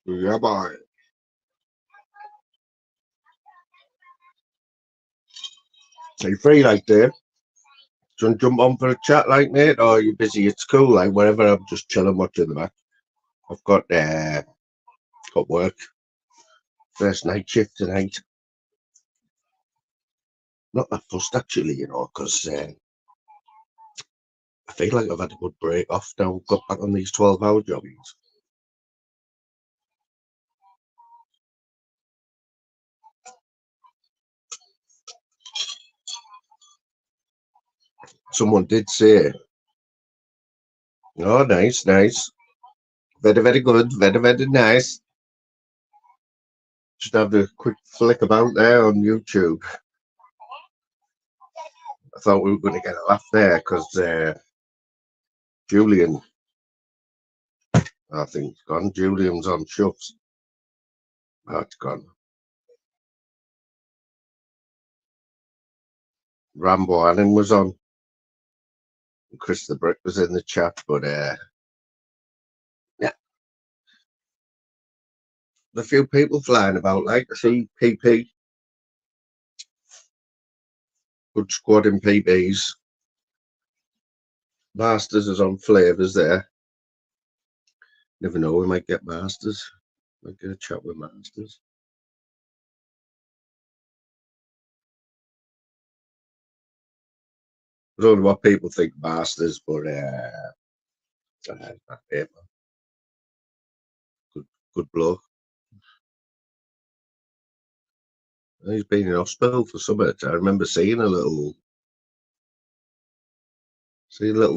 Yeah, boy. So you free like Dave? Do you want to jump on for a chat like mate, or are you busy? It's cool, like whatever. I'm just chilling, watching the back. I've got work. First night shift tonight. Not that fussed actually, you know, because I feel like I've had a good break off now. Got back on these 12-hour joggings. Someone did say, "Oh, nice, nice, very, very good, very, very nice." Just have a quick flick about there on YouTube. I thought we were going to get a laugh there because Julian, I think, it's gone. Julian's on shuffs. Oh, it's gone. Rambo Allen was on. Chris the Brick was in the chat, but yeah, a few people flying about. Like I see PP, good squad in PPs. Masters is on flavors there. Never know, we might get Masters. Might get a chat with Masters. I don't know what people think Masters, but good bloke. He's been in hospital for something. I remember seeing a little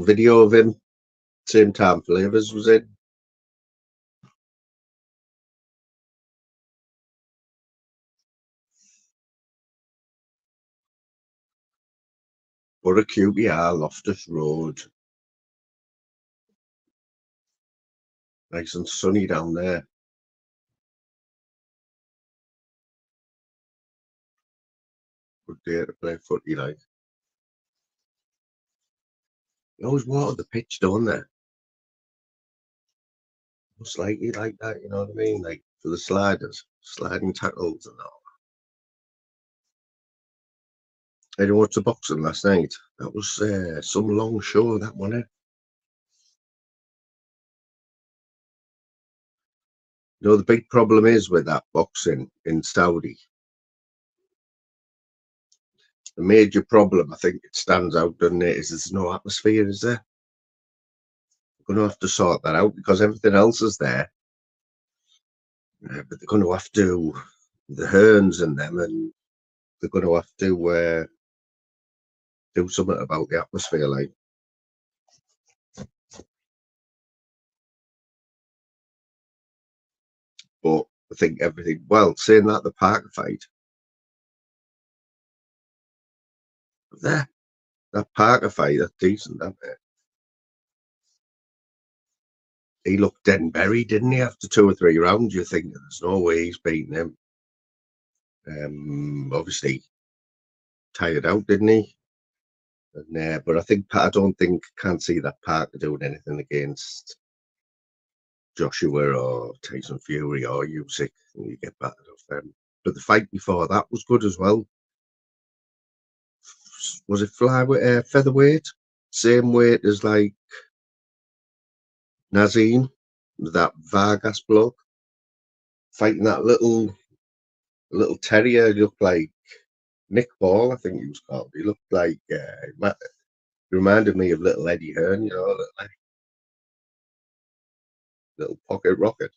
video of him. Same time Flavors was in. Boro QPR, Loftus Road. Nice and sunny down there. Good day to play footy, like. They always water the pitch, don't they? Slightly like that, you know what I mean? Like for the sliders, sliding tackles and all. I didn't watch the boxing last night. That was some long show, that one. You know, the big problem is with that boxing in Saudi. The major problem, I think it stands out, doesn't it, is there's no atmosphere, is there? We're going to have to sort that out because everything else is there. But they're going to have to, the Hearns and them, and they're going to have to do something about the atmosphere, like. But I think everything, well, saying that, the Parker fight, there, that Parker fight, that's decent, that bit. He looked dead and buried, didn't he, after 2 or 3 rounds? You think there's no way he's beating him. Obviously, tired out, didn't he? And, but I don't think, can't see that Parker doing anything against Joshua or Tyson Fury or Usyk, and you get battered off them. But the fight before that was good as well. Was it flyweight, featherweight? Same weight as like Nazim, that Vargas bloke, fighting that little terrier. He looked like Nick Ball, I think he was called. He looked like he reminded me of little Eddie Hearn, little pocket rocket.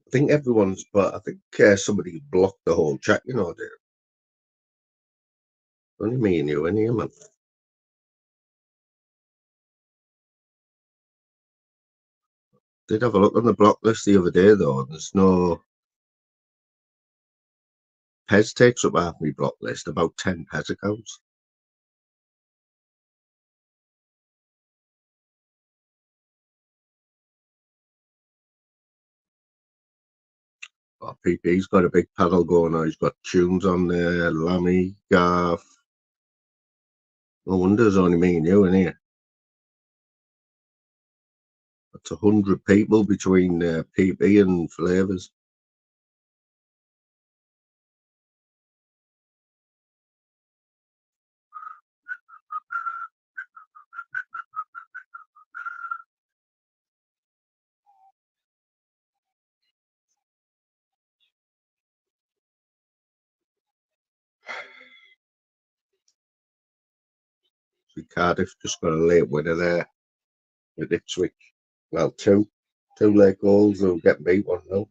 I think everyone's, but I think somebody blocked the whole chat. Only me and you in here, man. Did have a look on the block list the other day though. There's no Pez takes up half my block list. About 10 Pez accounts. Oh, PP's got a big paddle going on. He's got tunes on there. Lammy, Garth. No wonder there's only me and you in here. That's 100 people between PP and Flavors. So Cardiff just got a late winner there with Ipswich. Well, two late goals. They'll get beat 1-0.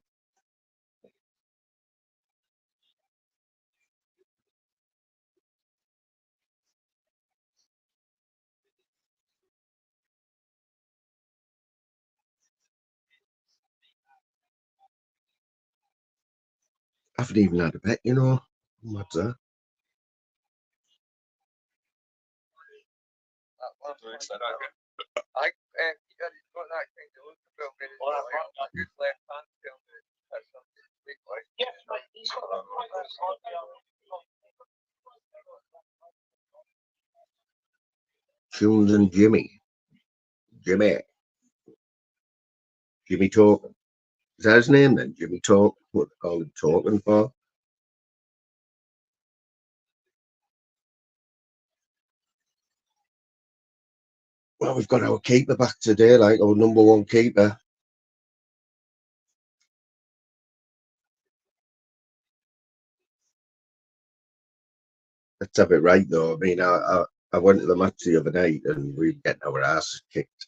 I haven't even had a bet. What's that? Tunes and Jimmy. Jimmy Talk. Is that his name then? Jimmy Talk? What they call him talking for? Well, we've got our keeper back today, like our number one keeper. Let's have it right though. I mean, I went to the match the other night and we were getting our asses kicked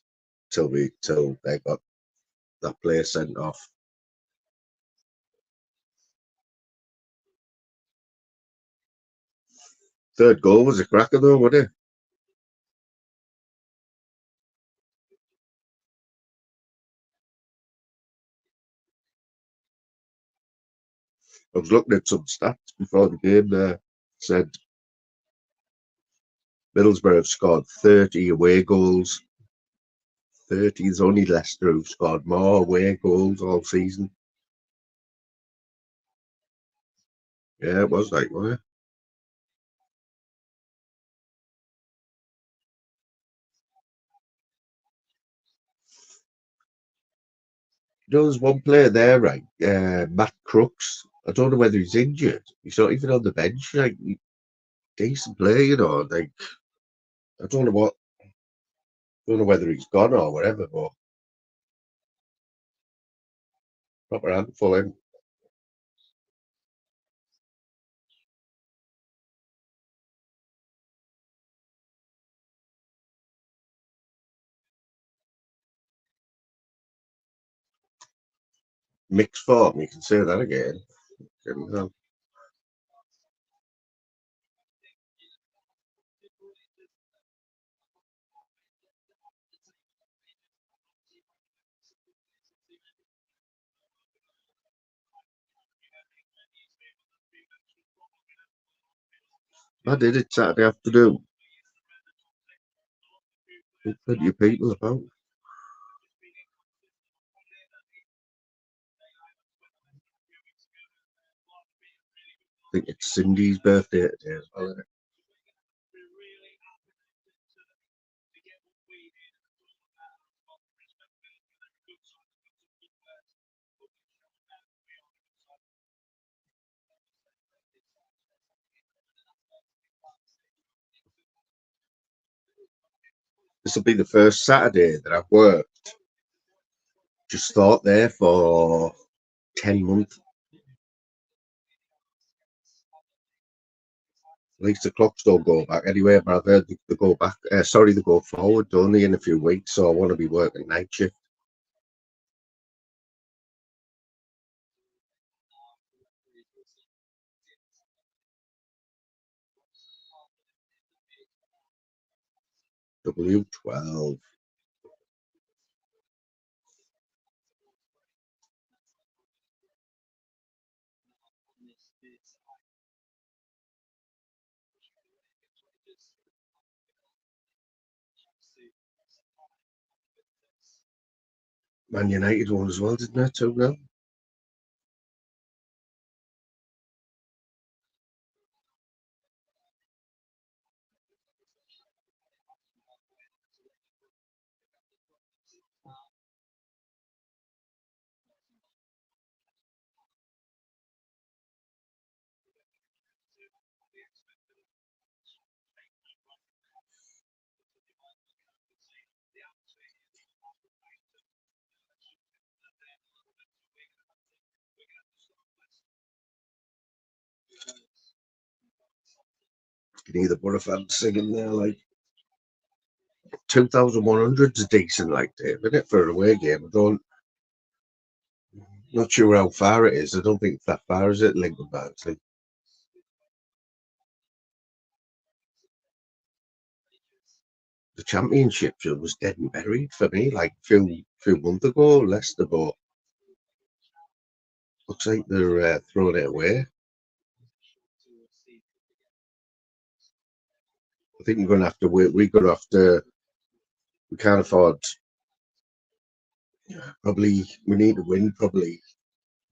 till they got that player sent off. Third goal was a cracker though, wasn't it? I was looking at some stats before the game there. Said Middlesbrough have scored 30 away goals. 30 is only Leicester who've scored more away goals all season. Yeah, it was like, wasn't it? There's one player there, right? Matt Crooks. I don't know whether he's injured. He's not even on the bench. Like, decent player, Like, I don't know whether he's gone or whatever, but proper handful him. Mixed form, you can say that again. I did it Saturday afternoon. Plenty of people about. I think it's Cindy's birthday today as well, isn't it? This will be the first Saturday that I've worked. Just thought there for 10 months. At least the clocks don't go back anyway, but I've heard they go back. Sorry, they go forward only in a few weeks, so I want to be working night shift. W12. Man United won as well, didn't it? 2-0. You can hear the Boro fans singing there, like 2,100's a decent, like, Dave, isn't it, for an away game? Not sure how far it is. I don't think it's that far, is it, Lincoln Barnsley? The championship was dead and buried for me, like few months ago. Leicester, but looks like they're throwing it away. I think we're going to have to wait. We're going to have to. We can't afford. Probably we need to win. Probably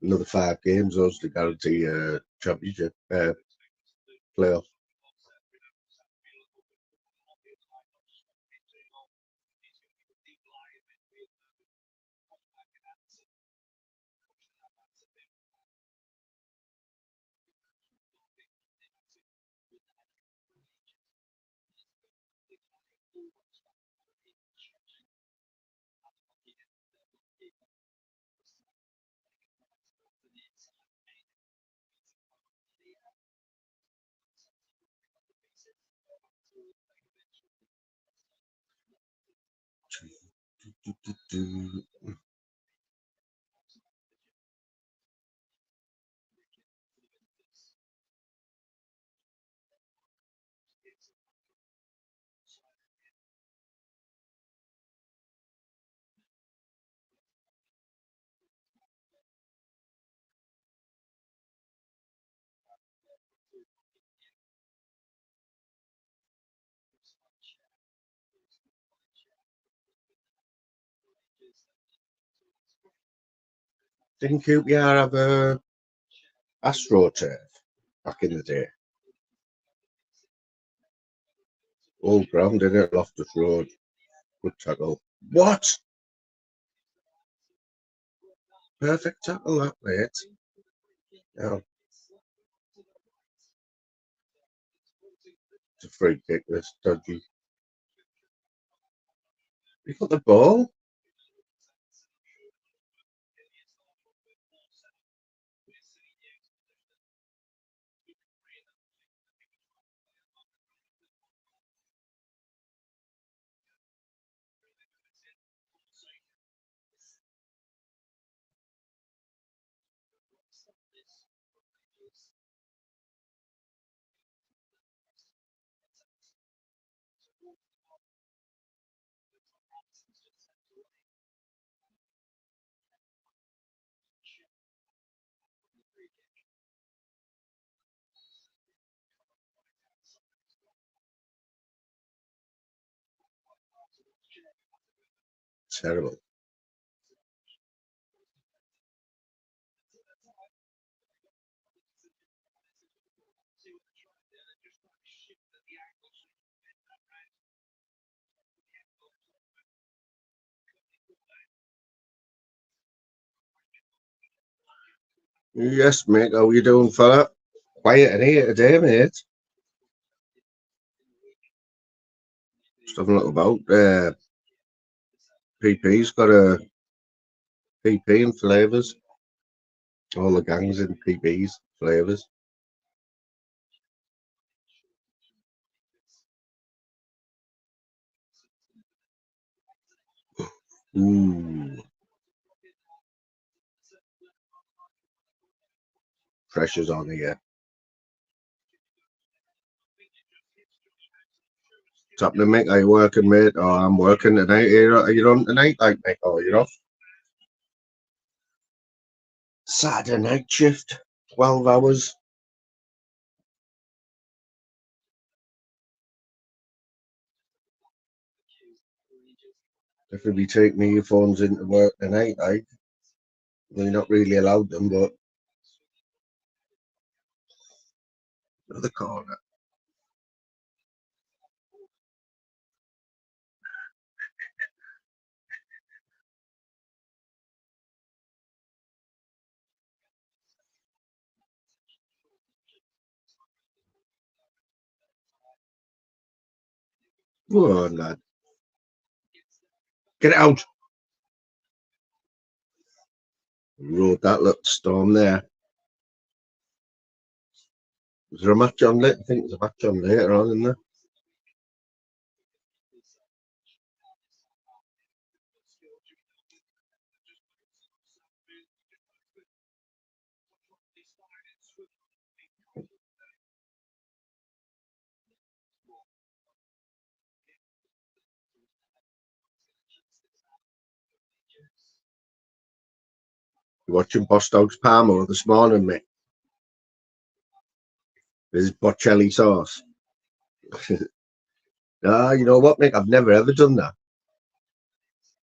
another 5 games, those to guarantee a championship playoff. Didn't QPR have a AstroTurf back in the day? Old ground, didn't it? Loftus Road. Good tackle. What? Perfect tackle, that, mate. Yeah, it's a free kick, this dodgy. You got the ball? Terrible. Yes, mate. How you doing, fella? Quiet in here today, mate. Just having a look about. PP's got a PP in flavours. All the gangs in PP's flavours. Ooh. Pressure's on here. What's happening, mate? Are you working, mate? Oh, I'm working tonight. Are you on tonight? Like, mate, oh, you're off. Saturday night shift, 12 hours. If you take me your phones into work tonight, like, you're not really allowed them, but another corner. Go on, lad. Get out. Rode that little storm there. Is there a match on later? I think there's a match on later on, isn't there? You watching Bostog's Parmo this morning, mate? This is Bocelli sauce. Ah, you know what, mate? I've never ever done that.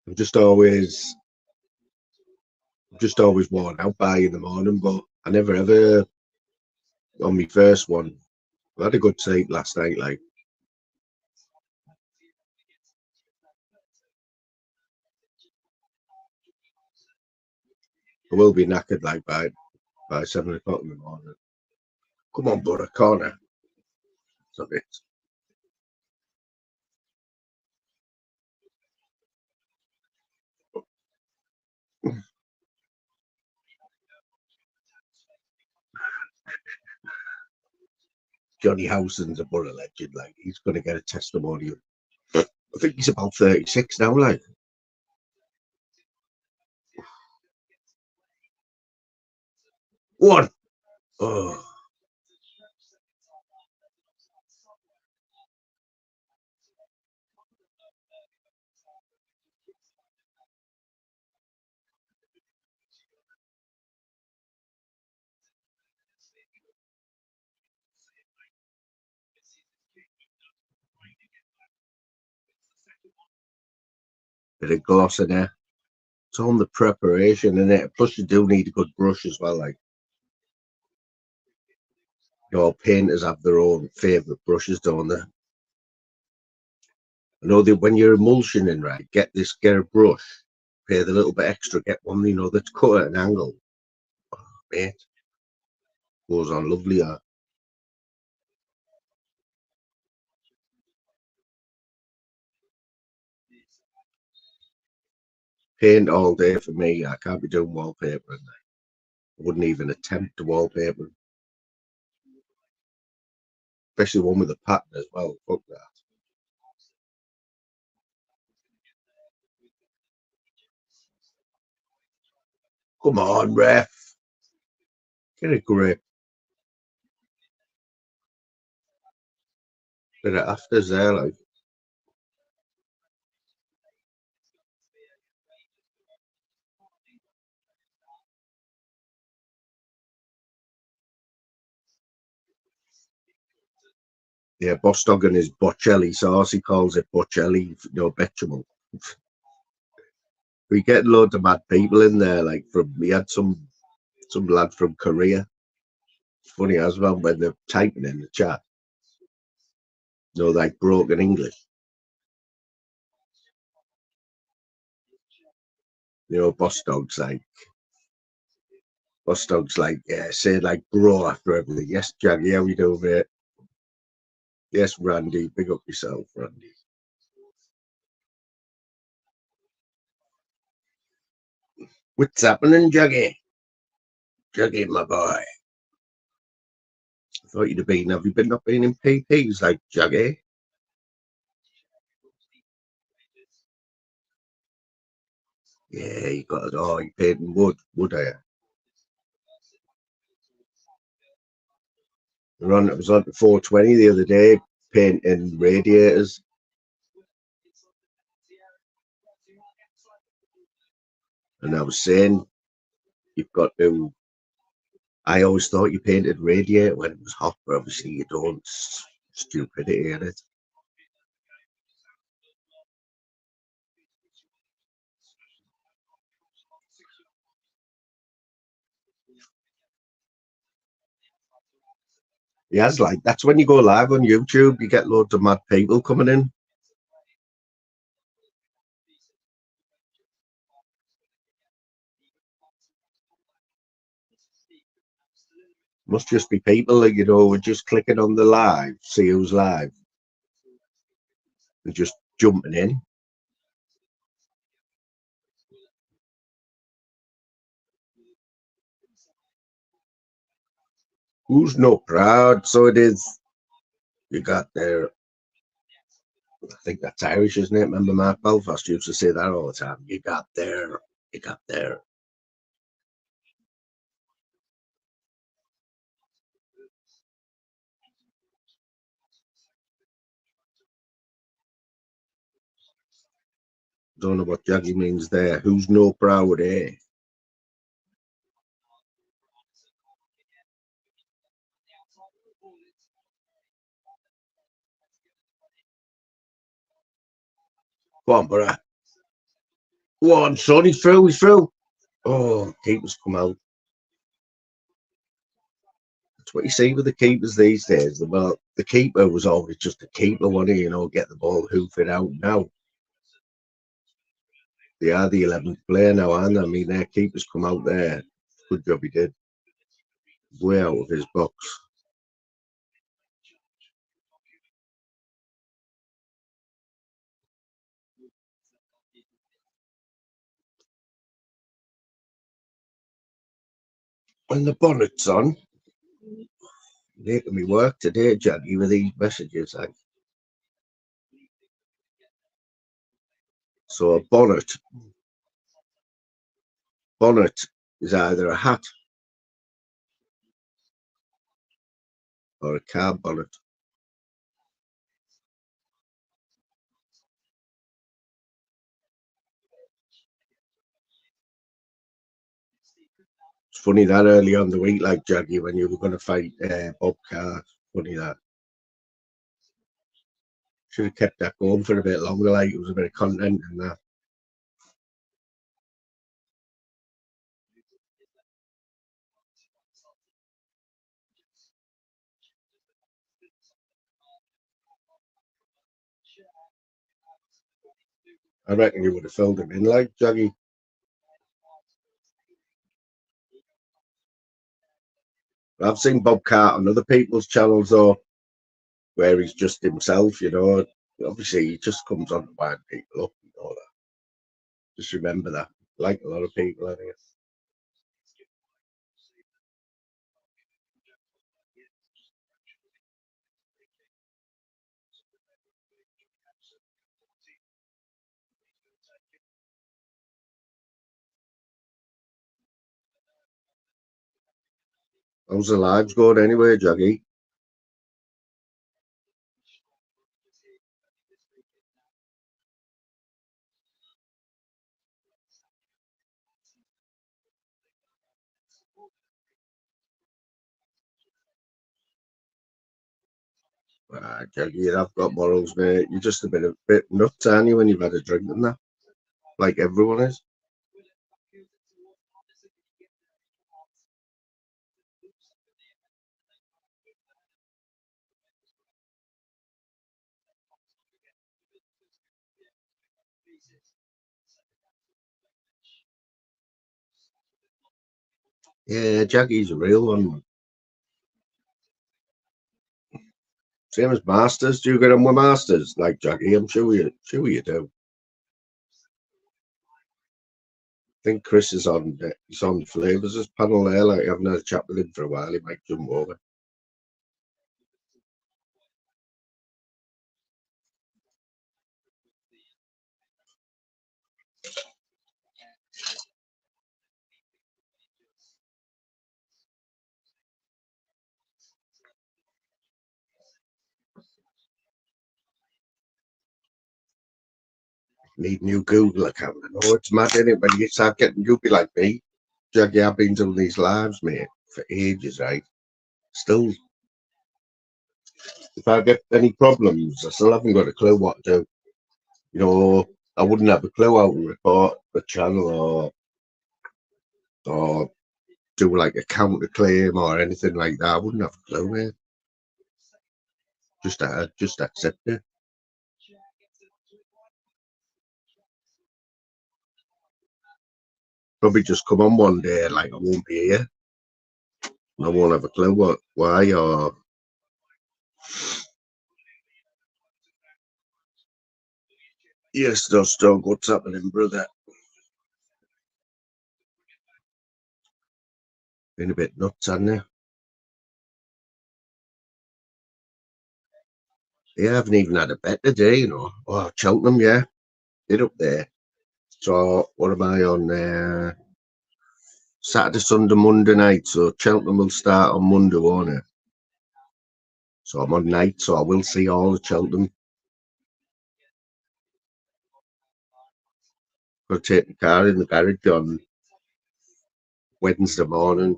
I've just always worn out by in the morning, but I never ever on my first one. I had a good sleep last night, like I will be knackered like by 7 o'clock in the morning. Come on, Boro, corner. It's a bit. Johnny Howson's a Boro legend, like he's gonna get a testimonial. I think he's about 36 now, like. One. Oh, bit of gloss in there. It's on the preparation in it. Plus, you do need a good brush as well. Like, painters have their own favourite brushes, don't they? I know that when you're emulsioning, right, get a brush, pay the little bit extra, get one, that's cut at an angle. Oh, mate, goes on lovely. Paint all day for me. I can't be doing wallpaper. I wouldn't even attempt to wallpaper, especially one with a pattern as well. Fuck that. Come on, ref. Get a grip. Bit of afters there, like. Yeah, Bostog and his Bocelli sauce. He calls it Bocelli, bechamel. We get loads of mad people in there. Like we had some lad from Korea. It's funny as well when they're typing in the chat. Like broken English. Bostog's like, yeah, say like bro after everything. Yes, Jaggy, how you doing, mate? Yes, Randy. Big up yourself, Randy. What's happening, Juggy? Juggy, my boy. I thought you'd have been. Have you been not been in PPs like Juggy? Yeah, you got it. Oh, you paid in wood, I. It was on 420 the other day, painting radiators. And I was saying, you've got to. I always thought you painted radiator when it was hot, but obviously you don't. Stupidity in it. Yeah, it's like that's when you go live on YouTube, you get loads of mad people coming in. Must just be people that just clicking on the live, see who's live, and just jumping in. Who's not proud? So it is. You got there. I think that's Irish, isn't it? Remember Mark Belfast used to say that all the time. You got there. You got there. Don't know what Jaggy means there. Who's no proud, eh? Go on, Boro. Go on, son. He's through. He's through. Oh, keepers come out. That's what you see with the keepers these days. Well, the keeper was always just a keeper, wasn't he? Get the ball, hoof it out. Now they are the 11th player now, aren't they? I mean, their keepers come out there. Good job he did. Way out of his box. When the bonnet's on, making me work today, Jackie, with these messages. So a bonnet is either a hat or a car bonnet. It's funny that early on the week, like Jackie, when you were going to fight Bob Carr. Funny that. Should have kept that going for a bit longer. Like it was a bit of content in that. I reckon you would have filled him in like Jackie. I've seen Bob Carr on other people's channels though, where he's just himself. Obviously he just comes on to wind people up. That. Just remember that. Like a lot of people, I think. How's the lives going anyway, Jackie? Jackie, you have got morals, mate. You're just a bit nuts, aren't you, when you've had a drink and that? Like everyone is. Yeah, Jackie's a real one. Same as Masters. Do you get on with Masters like Jackie? I'm sure you do. think Chris is on. He's on Flavors' panel there. Like, I haven't had a chat with him for a while. He might jump over. Need new Google account. I know it's mad, isn't it? When you start getting, you'll be like me. Jackie, I've been doing these lives, mate, for ages, right? Still, if I get any problems, I still haven't got a clue what to do. You know, I wouldn't have a clue how to report the channel or do like a counterclaim or anything like that. I wouldn't have a clue, mate. Just accept it. Probably just come on one day, like I won't be here. I won't have a clue why, or yes, there's still what's happening, brother. Been a bit nuts, hasn't it? Yeah, I haven't even had a bet today, you know. Oh, Cheltenham, yeah, did up there. So what am I on there? Saturday, Sunday, Monday night. So Cheltenham will start on Monday, won't it? So I'm on night, so I will see all of Cheltenham. I'll take the car in the garage on Wednesday morning,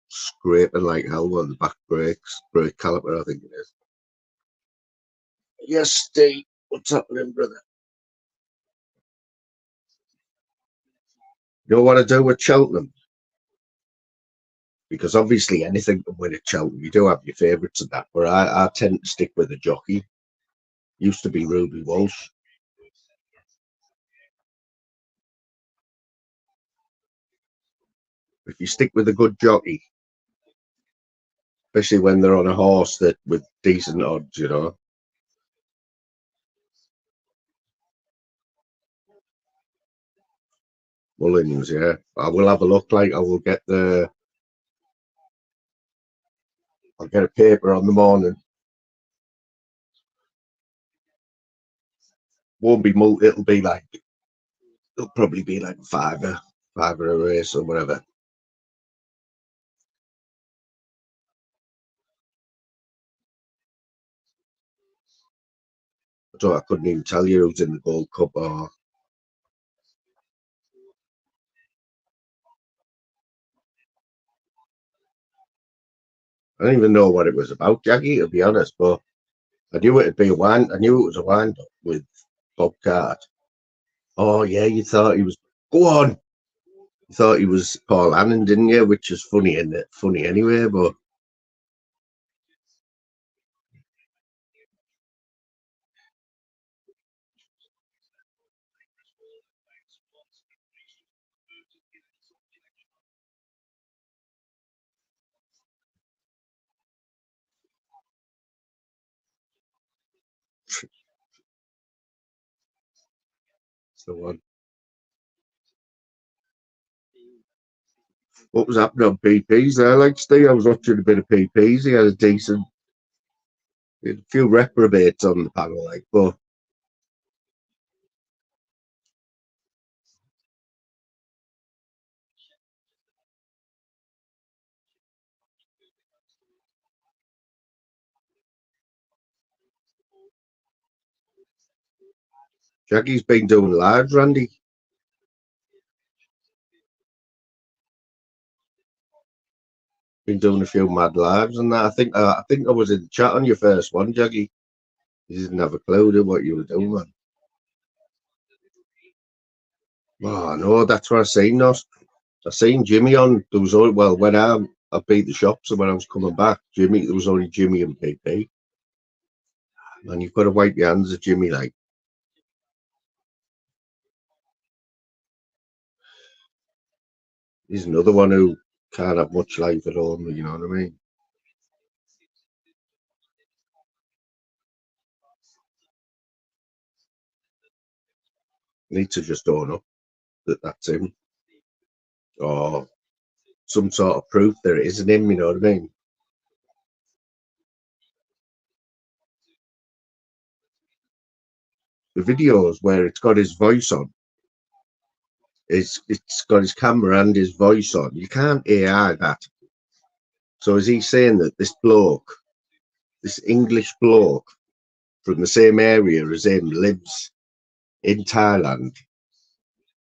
scraping like hell on the back brakes, brake caliper, I think it is. Yes, Steve. What's happening, brother? You know what I do with Cheltenham? Because obviously anything can win at Cheltenham. You do have your favourites and that, but I tend to stick with the jockey. Used to be Ruby Walsh. If you stick with a good jockey, especially when they're on a horse that with decent odds, you know. Mullins, yeah. I will have a look. Like I'll get a paper on the morning. Won't be multi. It'll probably be like fiver a race or whatever. So I couldn't even tell you who's in the Gold Cup or I don't even know what it was about, Jackie, to be honest, but I knew it'd be a wind. I knew it was a wind up with Bob Cart. Oh yeah, you thought he was. Go on. You thought he was Paul Annan, didn't you? Which is funny, isn't it? Funny anyway, but it's the one. What was happening on PPs there? Like Steve, I was watching a bit of PPs. He had a few reprobates on the panel, like, but Jackie's been doing lives, Randy. Been doing a few mad lives and that. I think I was in the chat on your first one, Jackie. You didn't have a clue to what you were doing, man. Oh no, that's what I seen. Not I seen Jimmy on. There was only when I beat the shops and when I was coming back, Jimmy there was only Jimmy and PP. And you've got to wipe your hands of Jimmy like he's another one who can't have much life at home. You know what I mean? Needs to just own up that that's him. or some sort of proof that it isn't him, you know what I mean? The videos where it's got his voice on, it's got his camera and his voice on. You can't AI that. So is he saying that this bloke, this English bloke from the same area as him, lives in Thailand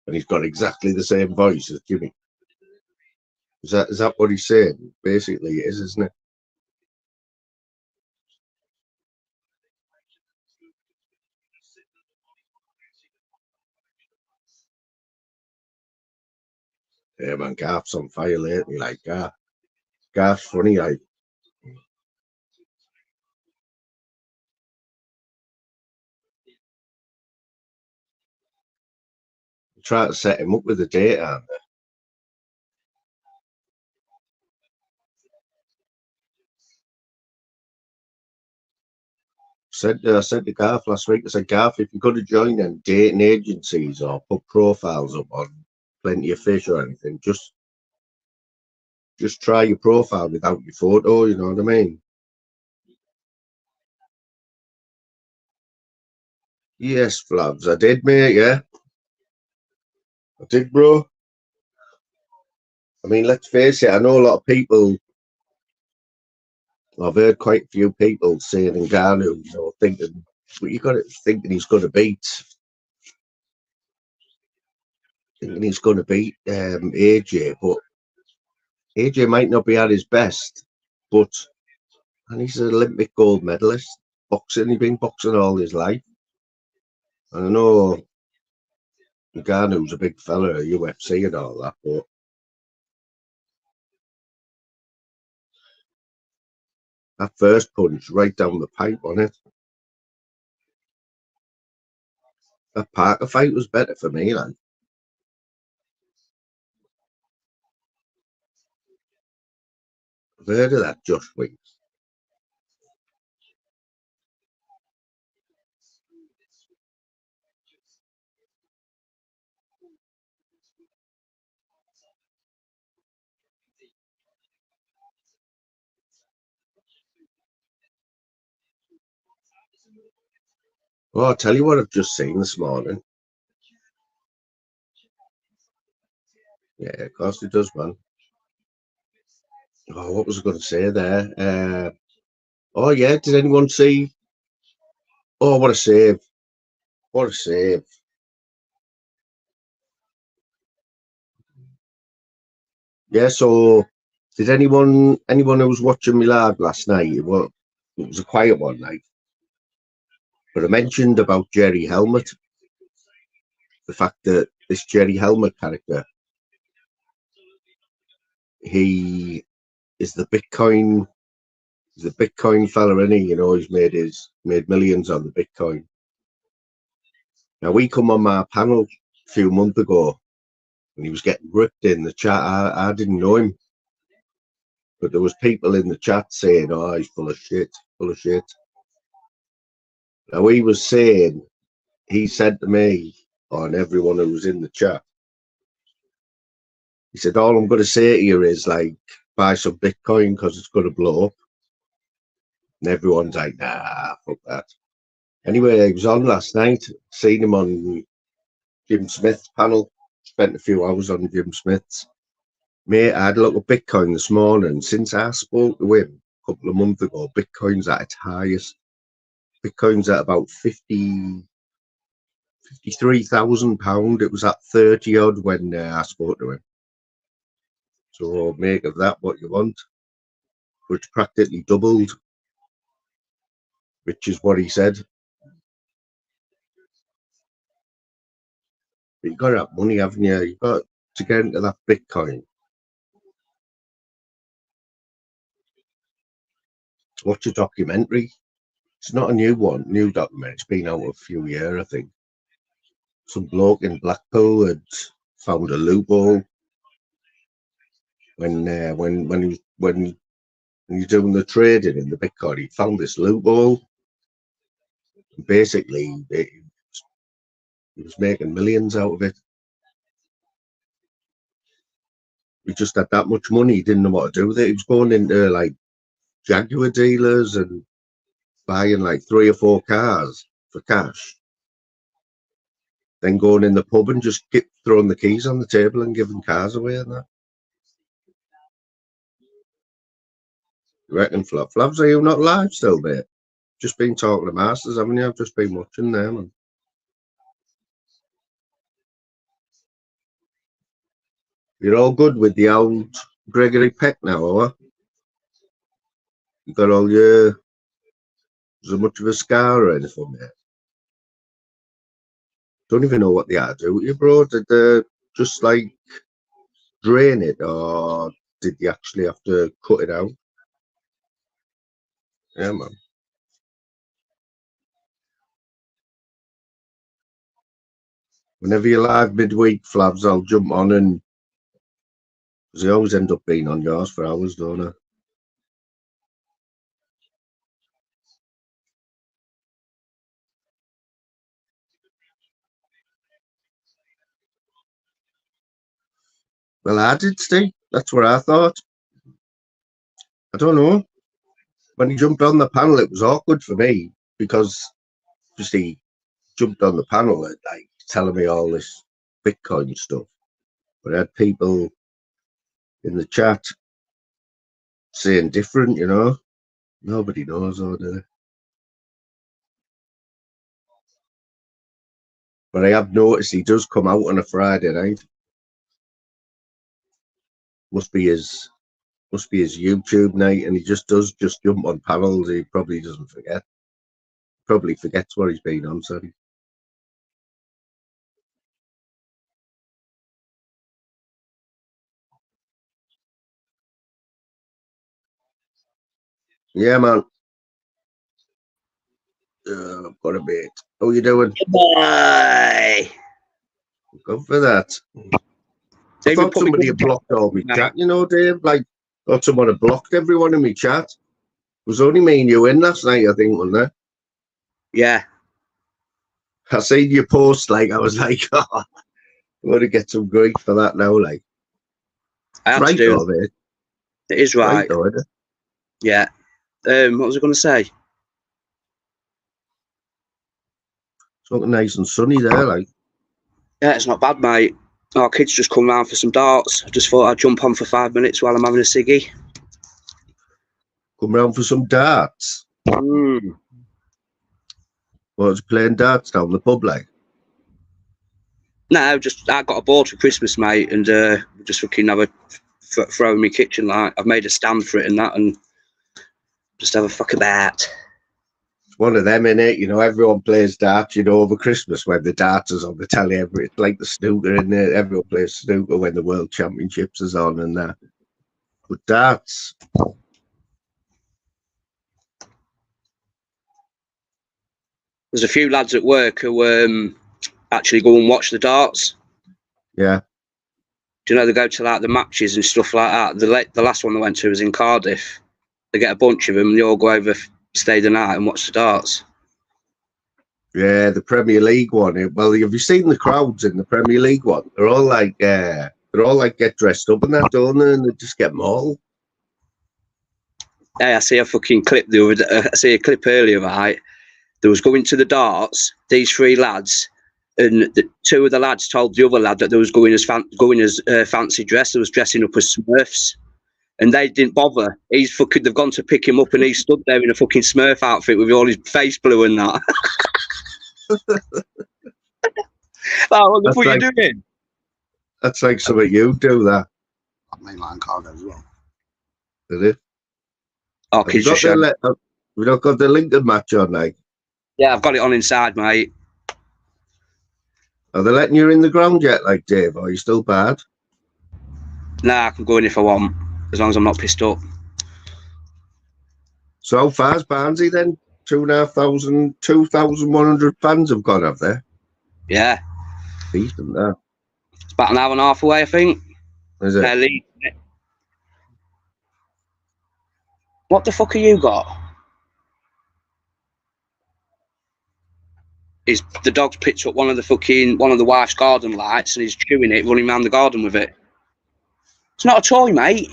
and he's got exactly the same voice as Jimmy? Is that what he's saying? Basically, it is, isn't it? Yeah, man, Garth's on fire lately. Like Garth's funny. Like try to set him up with the data. I said to Garth last week. I said, Garth, if you're going to join them dating agencies or put profiles up on Plenty of Fish or anything, just try your profile without your photo. You know what I mean? Yes, Flavs, I did, mate. Yeah, I did, bro. I mean, let's face it. I know a lot of people. I've heard quite a few people saying Ngannou, thinking, but you got to thinking he's going to beat AJ, but AJ might not be at his best, but and he's an Olympic gold medalist boxing. He's been boxing all his life, and I know Ngannou's a big fella at UFC and all that, but that first punch right down the pipe on it. That Parker fight was better for me, like. I've heard of that Josh Weeks. Oh, I'll tell you what I've just seen this morning. Yeah, of course it does, man. Oh, what was I going to say there? Oh, yeah, did anyone see? Oh, what a save. What a save. Yeah, so did anyone who was watching me live last night, it was a quiet one night, but I mentioned about Jerry Helmet, the fact that this Jerry Helmet character, he is the Bitcoin fella, isn't he? He's made millions on the Bitcoin. Now we come on my panel a few months ago and he was getting ripped in the chat. I didn't know him, but there was people in the chat saying, "Oh, he's full of shit, full of shit." Now he said to me and everyone who was in the chat, he said, "All I'm going to say to you is like buy some Bitcoin because it's going to blow up." And everyone's like, "Nah, fuck that." Anyway, he was on last night. Seen him on Jim Smith's panel. Spent a few hours on Jim Smith's. Mate, I had a look at Bitcoin this morning. Since I spoke to him a couple of months ago, Bitcoin's at its highest. Bitcoin's at about 53,000 pound. It was at 30 odd when I spoke to him. So make of that what you want. But it's practically doubled, which is what he said. But you got to have money, haven't you? You got to get into that Bitcoin. Watch a documentary. It's not a new documentary. It's been out a few years, I think. Some bloke in Blackpool had found a loophole when you're doing the trading in the Bitcoin. He found this loophole. Basically, he was making millions out of it. He just had that much money. He didn't know what to do with it. He was going into like Jaguar dealers and buying like 3 or 4 cars for cash. Then going in the pub and just throwing the keys on the table and giving cars away and that. You reckon, Flavs, are you not live still, mate? Just been talking to Masters, haven't you? I've just been watching them. And you're all good with the old Gregory Peck now, or you got all your... Is there much of a scar or anything, mate? Don't even know what they are do with you, bro. Did they just like drain it, or did you actually have to cut it out? Yeah, man. Whenever you're live midweek, Flavs, I'll jump on, and because they always end up being on yours for hours, don't they? Well, I did, Steve. That's what I thought. I don't know. When he jumped on the panel, it was awkward for me because just he jumped on the panel and like telling me all this Bitcoin stuff. But I had people in the chat saying different, you know. Nobody knows, or do they? But I have noticed he does come out on a Friday night. Must be his YouTube night, and he just jump on panels. He probably doesn't forget. Probably forgets what he's been on, sorry. Yeah, man. I've got a bit. How you doing? Bye. Go for that. I thought somebody had blocked all my chat, you know, Dave. Like, thought someone had blocked everyone in my chat. It was only me and you in last night, I think, wasn't there? Yeah. I seen your post, like, I was like, oh, I'm going to get some grief for that now, like. I had right, to do though, mate. It is right. Though, isn't it? Yeah. What was I going to say? It's looking nice and sunny there, like. Yeah, it's not bad, mate. Our kids just come round for some darts. I just thought I'd jump on for 5 minutes while I'm having a ciggy. Come round for some darts. Mm. Well, it's playing darts down the pub, like. No, just I got a board for Christmas, mate, and just fucking have a throw in my kitchen. Like I've made a stand for it and that, and just have a fuck about. It's one of them, innit? You know, everyone plays darts, you know, over Christmas when the darters on the telly. It's like the snooker, in there. Everyone plays snooker when the World Championships is on and that. But darts. There's a few lads at work who actually go and watch the darts. Yeah. Do you know they go to like the matches and stuff like that? The last one they went to was in Cardiff. They get a bunch of them and they all go over, stay the night and watch the darts. Yeah, the Premier League one. Well, have you seen the crowds in the Premier League one? They're all like get dressed up and that, don't they? And they just get mauled. Hey, I see a fucking clip I see a clip earlier, right? There was going to the darts, these 3 lads, and 2 of the lads told the other lad that they was going as fancy dress. They was dressing up as Smurfs, and they didn't bother. They've gone to pick him up, and he stood there in a fucking Smurf outfit with all his face blue and that. Oh, what the fuck are you doing? That's like something you do, that. Mainline cargo as well. Is it? Oh, kids just show. We've not got the Lincoln match on, like. Yeah, I've got it on inside, mate. Are they letting you in the ground yet, like, Dave? Or are you still bad? Nah, I can go in if I want, as long as I'm not pissed up. So how far's Barnsley then? 2,500, 2,100 fans have gone, have they? Yeah. Decent, that. It's about an hour and a half away, I think. Is it? What the fuck have you got? The dog's picked up one of the wife's garden lights and he's chewing it, running around the garden with it. It's not a toy, mate.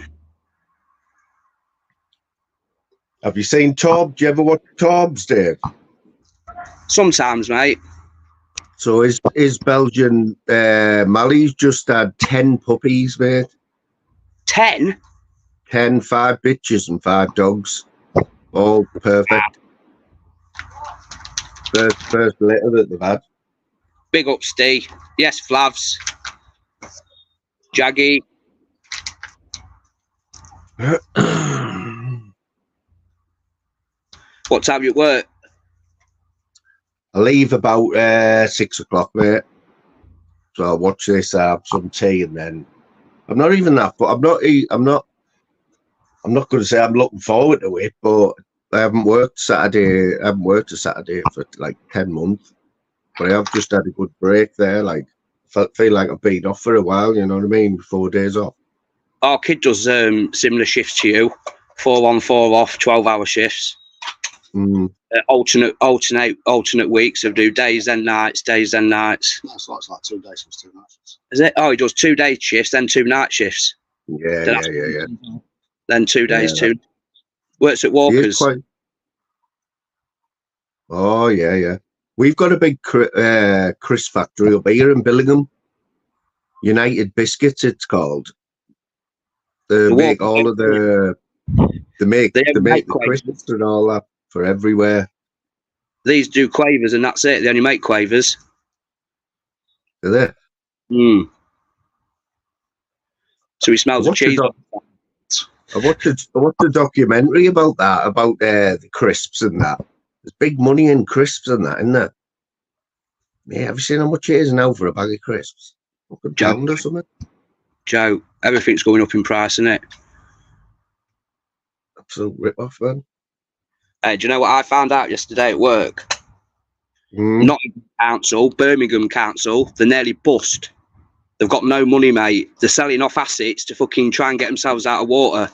Have you seen Torb? Do you ever watch Torbs, Dave? Sometimes, mate. So his Belgian Mali's just had 10 puppies, mate. 10? 10, 5 bitches and 5 dogs. All perfect. First litter that they've had. Big up, Steve. Yes, Flavs. Jaggy. What time you at work? I leave about 6 o'clock, mate. So I'll watch this, have some tea, and then I'm not even that. But I'm not going to say I'm looking forward to it. But I haven't worked Saturday. I haven't worked a Saturday for like 10 months. But I have just had a good break there. Like, feel like I've been off for a while. You know what I mean? 4 days off. Our kid does similar shifts to you. 4 on, 4 off, 12-hour shifts. Alternate weeks of do days and nights, days and nights. No, it's like 2 days and 2 nights. Is it? Oh, he does 2 day shifts, then 2 night shifts. Yeah. Then 2 days, 2. Works at Walker's. Oh, yeah. We've got a big crisp factory up here in Billingham. United Biscuits, it's called. They make all of the crisps and all that for everywhere. These do quavers and that's it. They only make quavers. Do they? So he smells of cheese. I watched a documentary about that, about the crisps and that. There's big money in crisps and that, isn't there? Yeah, have you seen how much it is now for a bag of crisps? £1 or something? Joe, everything's going up in price, isn't it? Absolute rip-off, man. Hey, do you know what I found out yesterday at work? Nottingham Council, Birmingham Council, they're nearly bust. They've got no money, mate. They're selling off assets to fucking try and get themselves out of water.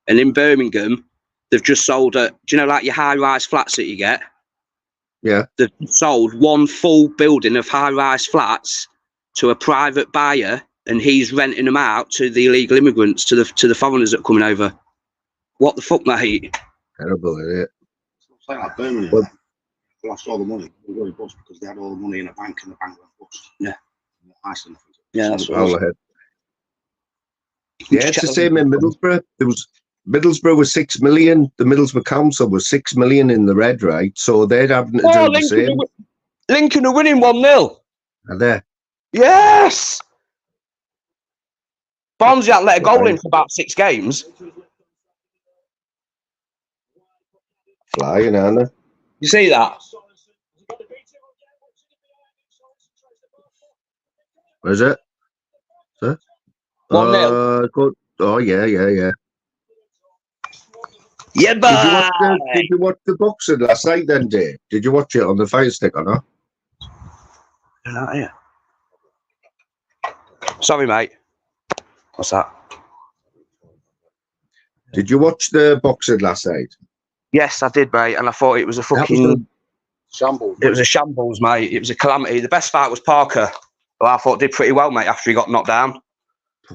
And in Birmingham, they've just sold do you know, like your high-rise flats that you get? Yeah. They've sold one full building of high-rise flats to a private buyer, and he's renting them out to the illegal immigrants, to the foreigners that are coming over. What the fuck, mate? Terrible, isn't it? It's like Birmingham. They lost all the money. They were really bust because they had all the money in a bank and the bank went bust. Yeah. Iceland. Yeah, that's all ahead. Yeah, it's the same in Middlesbrough. Middlesbrough was 6 million. The Middlesbrough Council was 6 million in the red, right? So they're having to do the same. Lincoln are winning 1-0. Are they? Yes. Barnsley hadn't let a goal in for about 6 games. Flying, aren't they? You see that? Is it? 1-0. Good. Oh, yeah. Yeah, bye. Did you watch the boxing last night then, Dave? Did you watch it on the Fire Stick or not? Yeah. Sorry, mate. What's that? Did you watch the boxing last night? Yes, I did, mate. And I thought it was a fucking shambles. It was a shambles, mate. It was a calamity. The best fight was Parker, who I thought did pretty well, mate, after he got knocked down.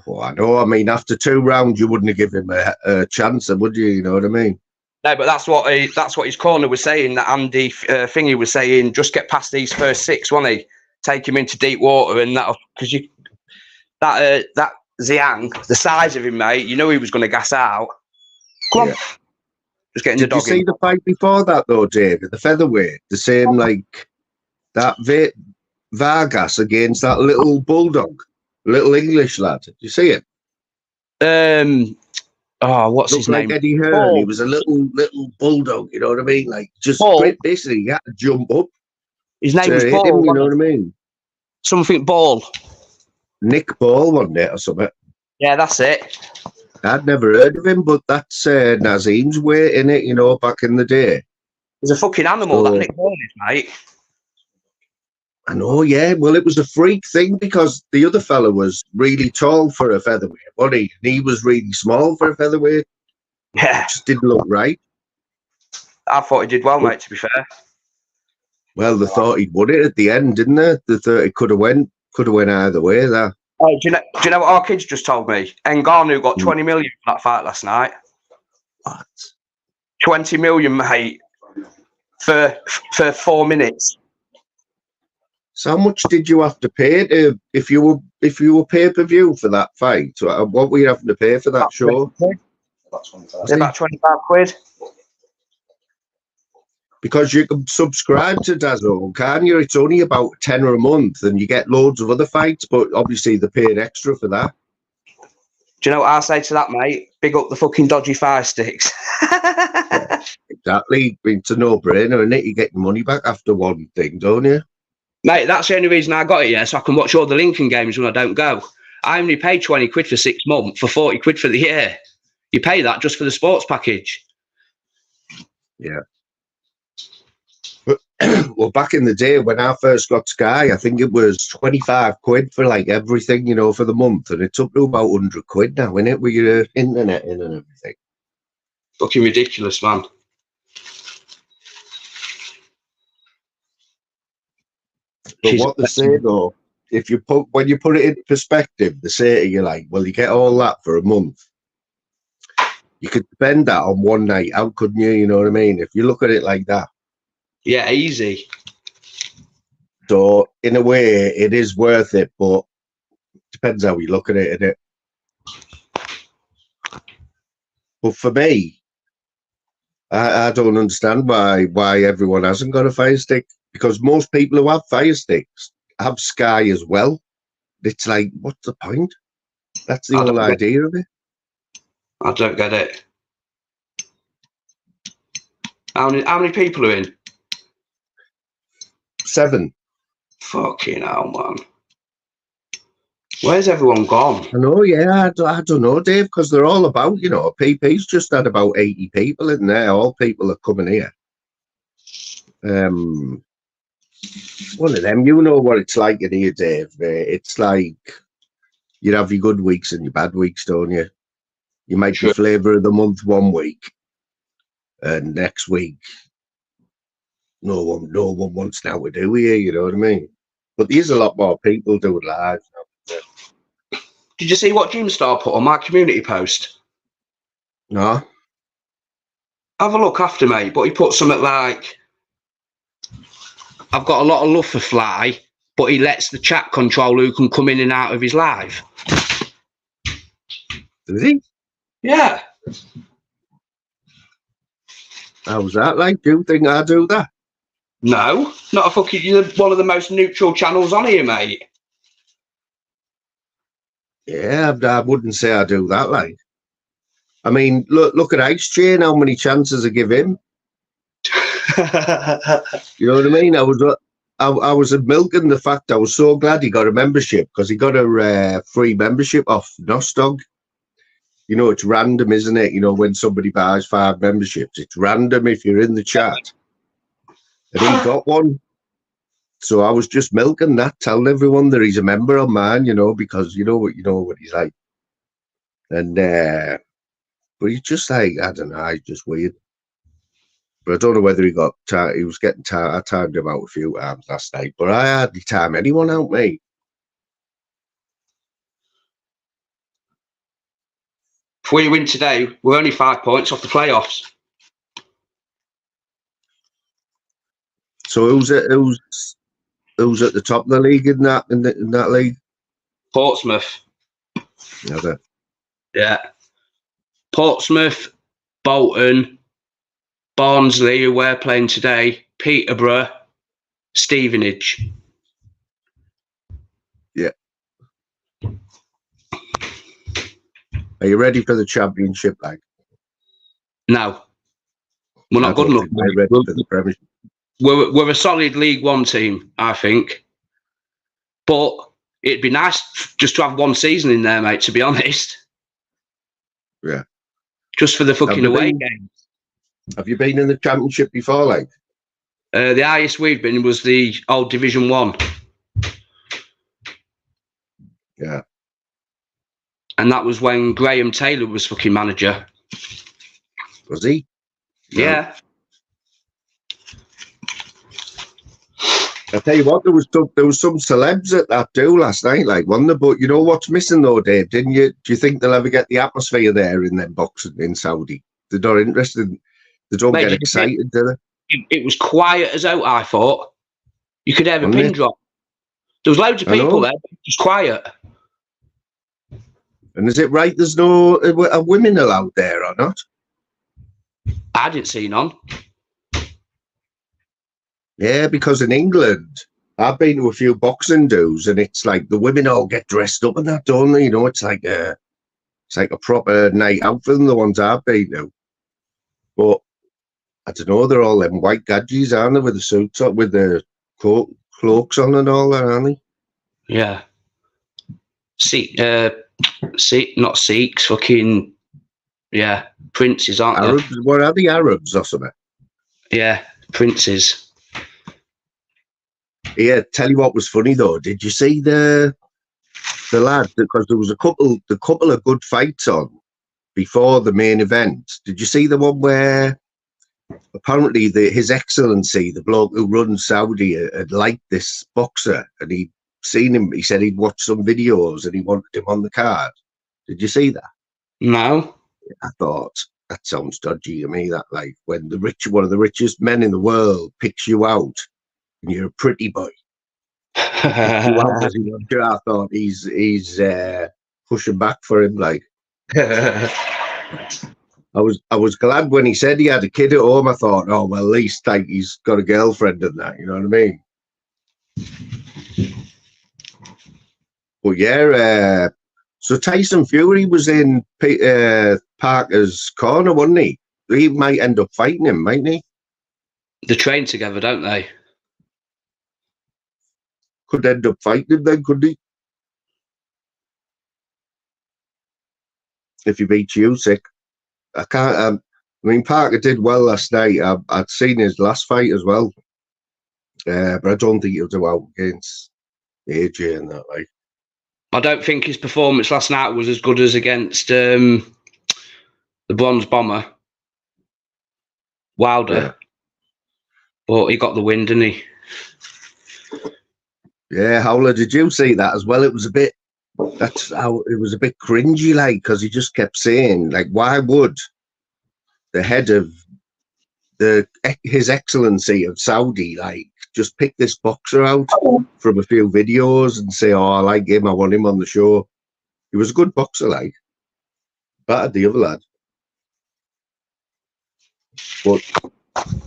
Oh, I know. I mean, after 2 rounds, you wouldn't have given him a chance, would you? You know what I mean? No, but that's what his corner was saying. That Andy Thingy was saying. Just get past these first 6, won't he? Take him into deep water, and that because that Zhang, the size of him, mate. You know he was going to gas out. Come on, just getting the dog. Did you see the fight before that though, Dave? The featherweight, the same like that Vargas against that little bulldog. Little English lad. Did you see it? What's his name? Like Eddie Hearn. Ball. He was a little bulldog. You know what I mean? Like just basically, he had to jump up. His name was Ball. Him, you know what I mean? Something Ball. Nick Ball, wasn't it, or something? Yeah, that's it. I'd never heard of him, but that's Nazim's weight in it. You know, back in the day. He's a fucking animal. That Nick Ball is, mate. I know, yeah. Well, it was a freak thing because the other fella was really tall for a featherweight, wasn't he? And he was really small for a featherweight. Yeah. It just didn't look right. I thought he did well, mate, to be fair. Well, they thought he'd won it at the end, didn't they? They thought it could have went either way there. Oh, do you know what our kids just told me? Ngannou got 20 million for that fight last night. What? 20 million, mate, for 4 minutes. So how much did you have to pay to, if you were pay-per-view for that fight? What were you having to pay for that show? About 25 quid. Because you can subscribe to DAZN, can't you? It's only about £10 a month, and you get loads of other fights. But obviously, they're paying extra for that. Do you know what I say to that, mate? Big up the fucking dodgy fire sticks. Yeah, exactly. It's a no-brainer, isn't it? You get your money back after one thing, don't you? Mate, that's the only reason I got it, yeah, so I can watch all the Lincoln games when I don't go. I only pay 20 quid for 6 months, for 40 quid for the year. You pay that just for the sports package. Yeah. But, well, back in the day when I first got Sky, I think it was 25 quid for like everything, you know, for the month. And it's up to about 100 quid now, isn't it? With your internet in and everything. Fucking ridiculous, man. But what they say though, when you put it in perspective, they say to you like, well, you get all that for a month. You could spend that on one night out, couldn't you? You know what I mean? If you look at it like that. Yeah, easy. So in a way, it is worth it, but depends how you look at it, innit? But for me, I don't understand why everyone hasn't got a Fire Stick, because most people who have Fire Sticks have Sky as well. It's like, what's the point? That's the whole idea of it. I don't get it. How many people are in? 7. Fucking hell, man. Where's everyone gone? I know, yeah, I don't know, Dave, because they're all about, you know, PP's just had about 80 people in there. All people are coming here. One of them, you know what it's like in here, Dave. It's like you have your good weeks and your bad weeks, don't you? You might be flavour of the month one week, and next week, no one wants now to do here. You know what I mean? But there's a lot more people doing live now. Did you see what Dreamstar put on my community post? No. Have a look after, mate. But he put something like, I've got a lot of love for Fly, but he lets the chat control who can come in and out of his live. Does he? Yeah. How's that like? Do you think I do that? No, not a fucking. You're one of the most neutral channels on here, mate. Yeah, I wouldn't say I do that. Like, I mean, look at Ice Chain. How many chances I give him? You know what I mean? I was milking the fact I was so glad he got a membership, because he got a free membership off Nostog. You know, it's random, isn't it? You know, when somebody buys 5 memberships, it's random if you're in the chat. And he got one. So I was just milking that, telling everyone that he's a member of mine, you know, because you know what he's like. And but he's just like, I don't know, he's just weird. But I don't know whether he was getting tired. I timed him out a few times last night, but I hardly time anyone out, mate. If we win today, we're only 5 points off the playoffs. So who's at the top of the league in that league? Portsmouth. Yeah. Portsmouth, Bolton, Barnsley, who we're playing today, Peterborough, Stevenage. Yeah. Are you ready for the championship, like? No. We're not good enough. We're ready for the Premiership. We're a solid League One team, I think. But it'd be nice just to have one season in there, mate, to be honest. Yeah. Just for the fucking away games. Have you been in the Championship before, like? The highest we've been was the old Division 1. Yeah. And that was when Graham Taylor was fucking manager. Was he? Yeah. I tell you what, there was some celebs at that do last night, like one. But you know what's missing though, Dave? Didn't you? Do you think they'll ever get the atmosphere there in them boxing in Saudi? They're not interested. They don't Mate, get excited, do they? it was quiet as out. I thought you could have a Wasn't pin it? drop. There was loads of I people know. there, but it was quiet. And is it right? There's no are women allowed there or not? I didn't see none. Yeah, because in England, I've been to a few boxing do's, and it's like the women all get dressed up and that, don't they? You know, it's like a proper night out for them. The ones I've been to, but I don't know. They're all them white gadgets, aren't they? With the suits on, with the cloaks on and all that, aren't they? Yeah. Not Sikhs, fucking, yeah, princes, aren't Arabs? What are the Arabs or something? Yeah, princes. Yeah, tell you what was funny though. Did you see the lad? Because there was a couple of good fights on before the main event. Did you see the one where apparently His Excellency, the bloke who runs Saudi, had liked this boxer and he'd seen him. He said he'd watched some videos and he wanted him on the card. Did you see that? No. I thought that sounds dodgy to me. That like when one of the richest men in the world picks you out and you're a pretty boy. I thought he's pushing back for him. Like I was glad when he said he had a kid at home. I thought, oh well, at least like he's got a girlfriend and that. You know what I mean? But yeah, so Tyson Fury was in Parker's corner, wasn't he? He might end up fighting him, mightn't he? They train together, don't they? Could end up fighting him then, couldn't he? If he beats Usyk. I can't. I mean, Parker did well last night. I'd seen his last fight as well, but I don't think he'll do out against AJ and that. Like, I don't think his performance last night was as good as against the Bronze Bomber, Wilder, yeah. But he got the win, didn't he? Yeah, Howler, did you see that as well? It was a bit. That's how it was a bit cringy, like, because he just kept saying, like, why would the head of His Excellency of Saudi, like, just pick this boxer out from a few videos and say, oh, I like him, I want him on the show. He was a good boxer, like, battered the other lad. But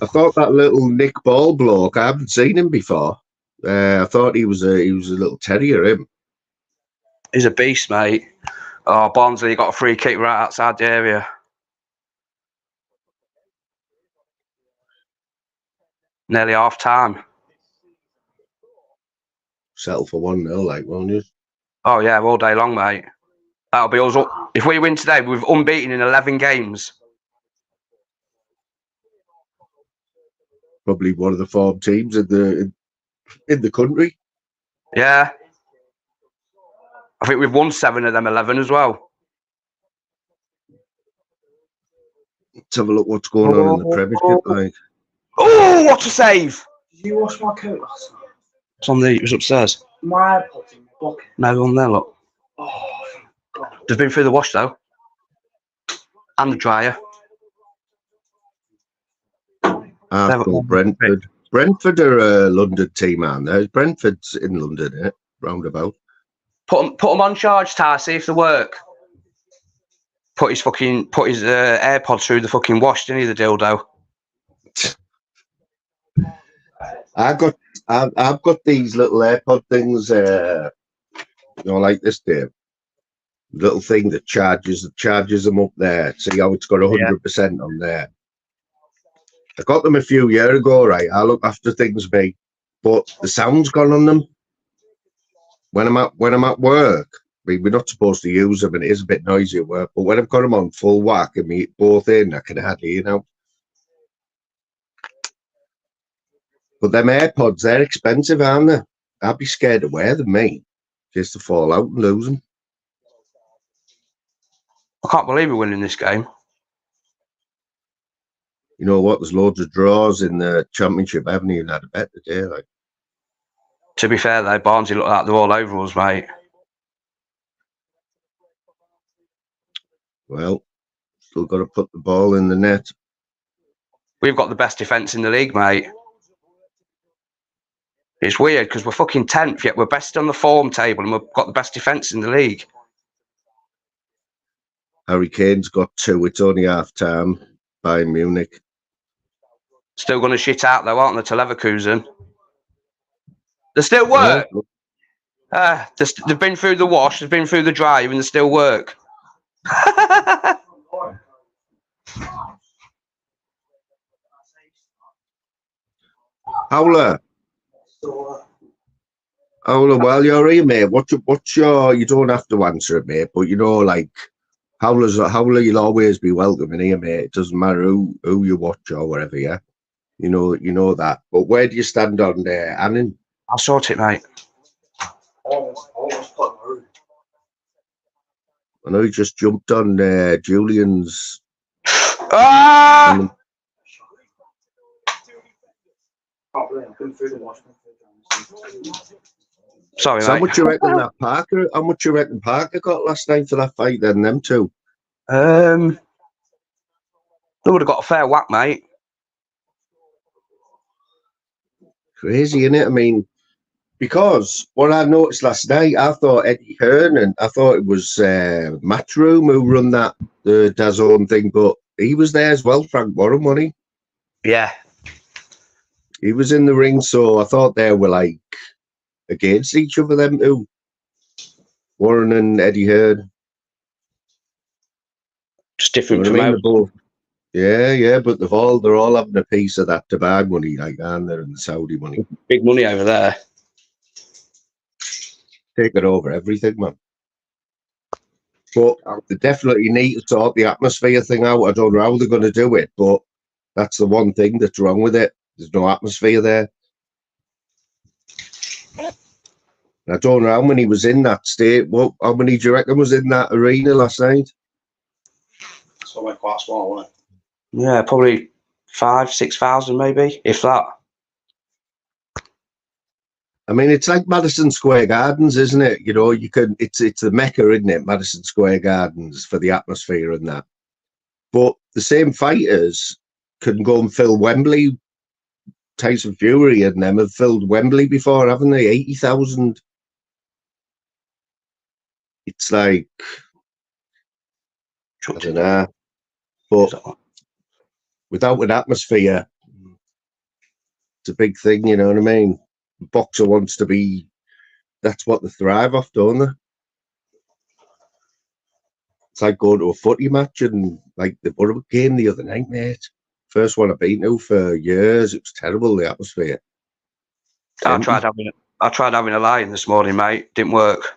I thought that little Nick Ball bloke, I haven't seen him before. I thought he was a little terrier, him. He's a beast, mate. Oh, Bonsley got a free kick right outside the area. Nearly half time. Settle for 1-0, like, won't you? Oh, yeah, all day long, mate. That'll be us. If we win today, we've unbeaten in 11 games. Probably one of the form teams in the country. Yeah. I think we've won 7 of them 11 as well. Let's have a look what's going on in the Premiership, like. Oh, what a save! Did you wash my coat last night? It was upstairs. My AirPods in my pocket. No, on there, look. Oh, God. They've been through the wash, though. And the dryer. Brentford. Brentford are a London team, aren't they? Brentford's in London, isn't it? Roundabout. Put them on charge, Ty, see if they work. Put his AirPods through the fucking wash, didn't he, the dildo? I've got these little AirPod things, like this, Dave. Little thing that charges them up there. See how it's got 100% on there. I got them a few years ago, right? I look after things, mate, but the sound's gone on them. When I'm at work, I mean, we're not supposed to use them, and it is a bit noisy at work. But when I've got them on full whack and me both in, I can hardly hear now. But them AirPods, they're expensive, aren't they? I'd be scared to wear them, mate, just to fall out and lose them. I can't believe we're winning this game. You know what? There's loads of draws in the Championship. I haven't even had a bet today, like. To be fair though, Barnsley look like they're all over us, mate. Well, still got to put the ball in the net. We've got the best defence in the league, mate. It's weird because we're fucking 10th, yet we're best on the form table and we've got the best defence in the league. Harry Kane's got 2. It's only half time. Bayern Munich. Still going to shit out though, aren't they, to Leverkusen? They still work. They've been through the wash, they've been through the drive, and they still work. Howler, while you're here, mate, what's your, you don't have to answer it, mate, but you know, like, Howler, you'll always be welcome in here, mate. It doesn't matter who you watch or whatever, yeah? You know that. But where do you stand on there, Annan? I'll sort it, mate. I know you just jumped on Julian's. Ah! Sorry, So mate. how much you reckon that Parker? How much you reckon Parker got last night for that fight? Then them two. They would have got a fair whack, mate. Crazy, innit? I mean, because what I noticed last night, I thought Eddie Hearn and I thought it was Matchroom who run that the DAZN thing, but he was there as well. Frank Warren, wasn't he? Yeah. He was in the ring, so I thought they were like against each other, them two. Warren and Eddie Hearn. Just different You know what I mean? promoters. Yeah, but they're all having a piece of that Dubai money, like, aren't they, and the Saudi money. Big money over there. Take it over everything, man. But they definitely need to sort the atmosphere thing out. I don't know how they're going to do it, but that's the one thing that's wrong with it. There's no atmosphere there. I don't know how many was in that state. Well, how many do you reckon was in that arena last night? So it went quite small, wasn't it? Yeah, probably 5,000-6,000 maybe, if that. I mean, it's like Madison Square Gardens, isn't it? You know, you can. It's the Mecca, isn't it? Madison Square Gardens for the atmosphere and that. But the same fighters can go and fill Wembley. Tyson Fury and them have filled Wembley before, haven't they? 80,000. It's like, I don't know, but without an atmosphere, it's a big thing. You know what I mean? The boxer wants to be. That's what they thrive off, don't they? It's like going to a footy match and like the Boro game the other night, mate. First one I've been to for years. It was terrible, the atmosphere. I tried having a lie-in this morning, mate. Didn't work.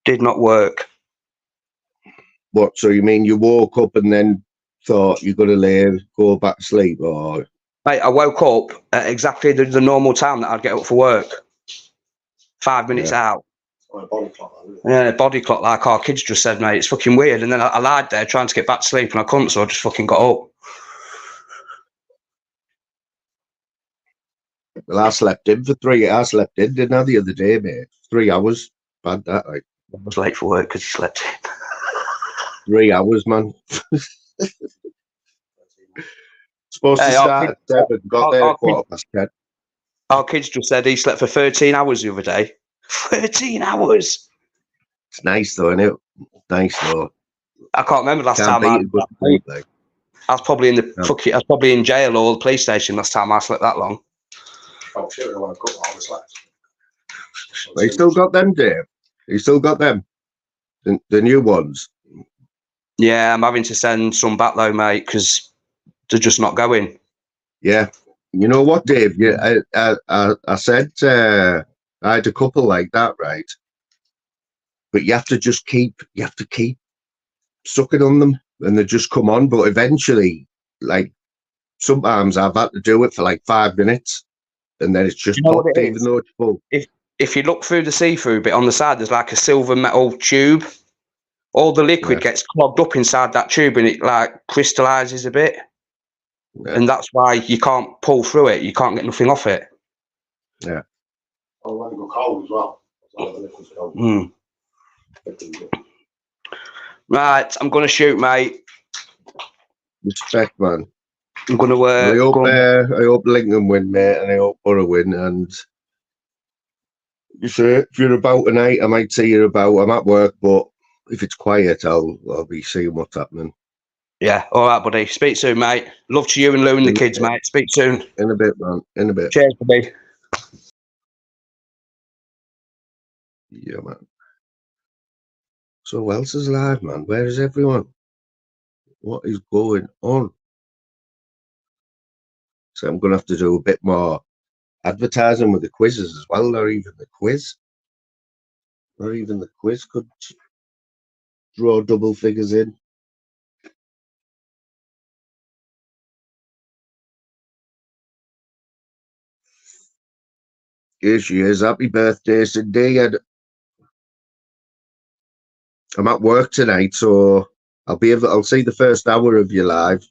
Did not work. What? So you mean you woke up and then thought you're going to go back to sleep, or? Mate, I woke up at exactly the normal time that I'd get up for work. 5 minutes out. Or a body clock, isn't it? Yeah, body clock, like our kids just said, mate. It's fucking weird. And then I lied there trying to get back to sleep and I couldn't, so I just fucking got up. Well, I slept in, didn't I, the other day, mate? 3 hours. Bad that, like. I was late for work because he slept in. 3 hours, man. Supposed to start at 7, got there at 10:15. Our kids just said he slept for 13 hours the other day. 13 hours! It's nice though, isn't it? Nice though. I can't remember last Can't time beat a good sleep, like. I was probably I was probably in jail or the police station last time I slept that long. Oh shit, I woke up while I slept. But you still got them, Dave? You still got them? The new ones? Yeah, I'm having to send some back though, mate, because they're just not going. Yeah. You know what, Dave? Yeah, I said I had a couple like that, right? But you have to keep sucking on them, and they just come on. But eventually, like sometimes I've had to do it for like 5 minutes, and then it's just popped, even though it's full. If you look through the see-through bit on the side, there's like a silver metal tube. All the liquid gets clogged up inside that tube, and it like crystallizes a bit. Yeah. And that's why you can't pull through it. You can't get nothing off it. Yeah. Oh, when it got cold as well. So the liquid's cold. Mm. Right, I'm going to shoot, mate. Respect, man. I'm going to I hope Lincoln win, mate, and I hope Boro win. And you say if you're about tonight, I might say you're about. I'm at work, but if it's quiet, I'll be seeing what's happening. Yeah, all right, buddy. Speak soon, mate. Love to you and Lou and the kids, mate. Speak soon. In a bit, man. In a bit. Cheers, buddy. Yeah, man. So who else is live, man? Where is everyone? What is going on? So I'm going to have to do a bit more advertising with the quizzes as well. Not even the quiz. Not even the quiz could draw double figures in. Here she is. Happy birthday, Cindy. I'm at work tonight, so I'll see the first hour of you live.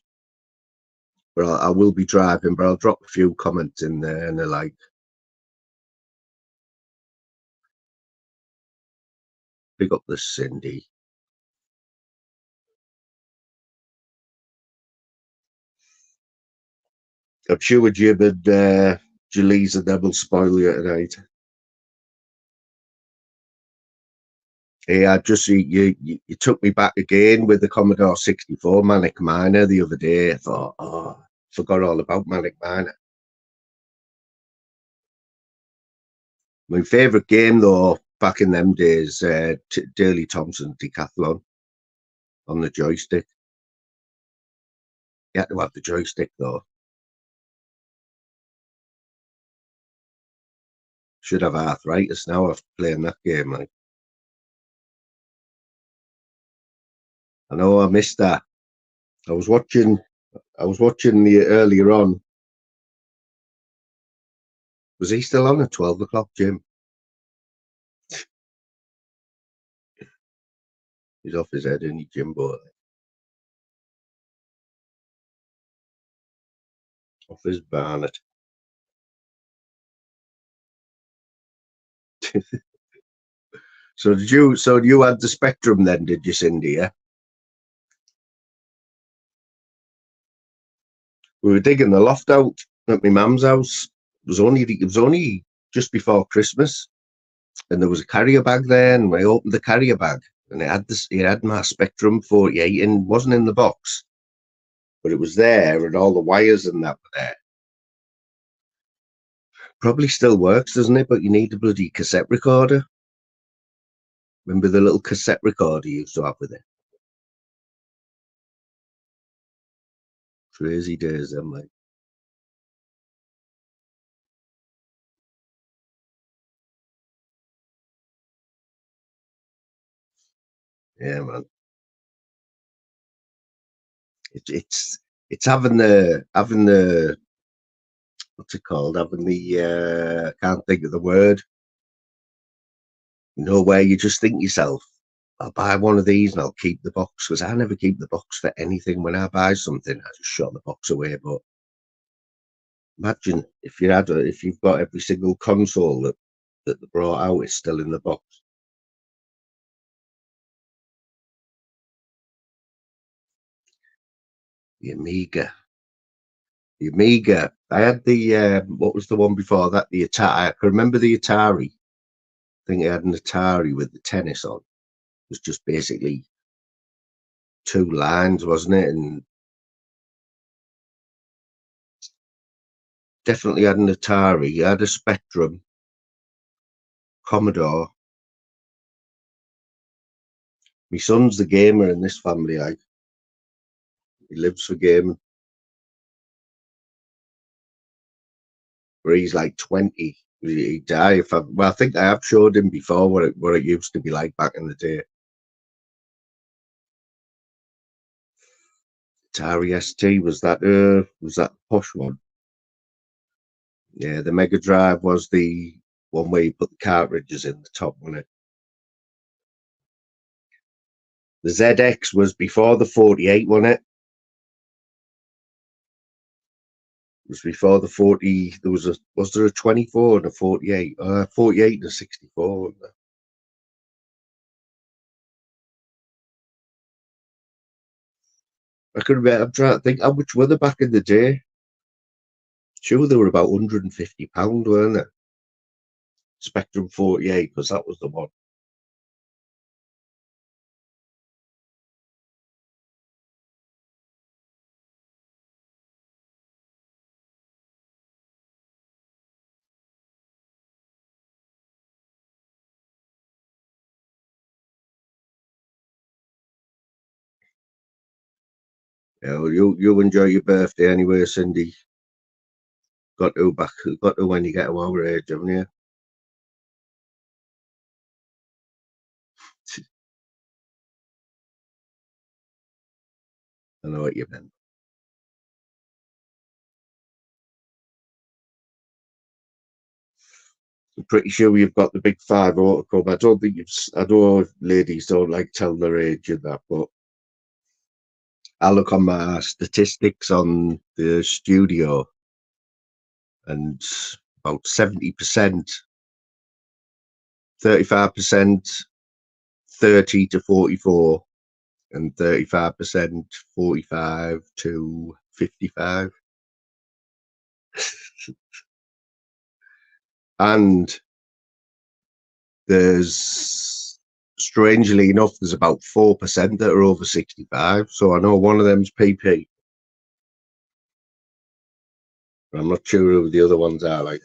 But I will be driving, but I'll drop a few comments in there and the like. Pick up the Cindy. I'm sure Jim and Jalise and them will spoil you tonight. Yeah, I just you took me back again with the Commodore 64 Manic Miner the other day. I thought, oh, forgot all about Manic Miner. My favourite game though, back in them days, Daly Thompson Decathlon on the joystick. You had to have the joystick though. Should have arthritis now after playing that game, like. I know I missed that. I was watching the earlier on. Was he still on at 12 o'clock, Jim? He's off his head, isn't he, Jimbo? Off his barnet. So you had the Spectrum then, did you, Cindy? Yeah. We were digging the loft out at my mum's house. It was only just before Christmas, and there was a carrier bag there, and I opened the carrier bag, and it had my Spectrum 48, and it wasn't in the box, but it was there, and all the wires and that were there. Probably still works, doesn't it? But you need a bloody cassette recorder. Remember the little cassette recorder you used to have with it? Crazy days, them, like. Yeah, man. It's having the what's it called? Having the I can't think of the word. You know, where you just think yourself, I'll buy one of these and I'll keep the box, because I never keep the box for anything. When I buy something, I just shut the box away. But imagine if you've got every single console that they brought out is still in the box. The Amiga. The Amiga. I had the what was the one before that? The Atari. I can remember the Atari. I think I had an Atari with the tennis on. It was just basically two lines, wasn't it? And definitely had an Atari. I had a Spectrum, Commodore. My son's the gamer in this family. He lives for gaming. Where he's like 20. He'd die if I think I have showed him before what it used to be like back in the day. Atari ST was that posh one. Yeah, the Mega Drive was the one where you put the cartridges in the top, wasn't it? The ZX was before the 48, wasn't it? was before the 40. There was there a 24 and a 48? 48 and a 64. Wasn't there? I can remember. I'm trying to think how much were they back in the day. Sure, they were about £150, weren't they? Spectrum 48, because that was the one. Yeah, well, you enjoy your birthday anyway, Cindy. Got to when you get to our age, haven't you? I know what you meant. I'm pretty sure you've got the big 5-0 to come. I don't think I know ladies don't like telling their age and that, but I look on my statistics on the studio, and about 70%, 35%, 30 to 44, and 35%, 45 to 55. And there's, strangely enough, there's about 4% that are over 65. So I know one of them's PP. I'm not sure who the other ones are. Like,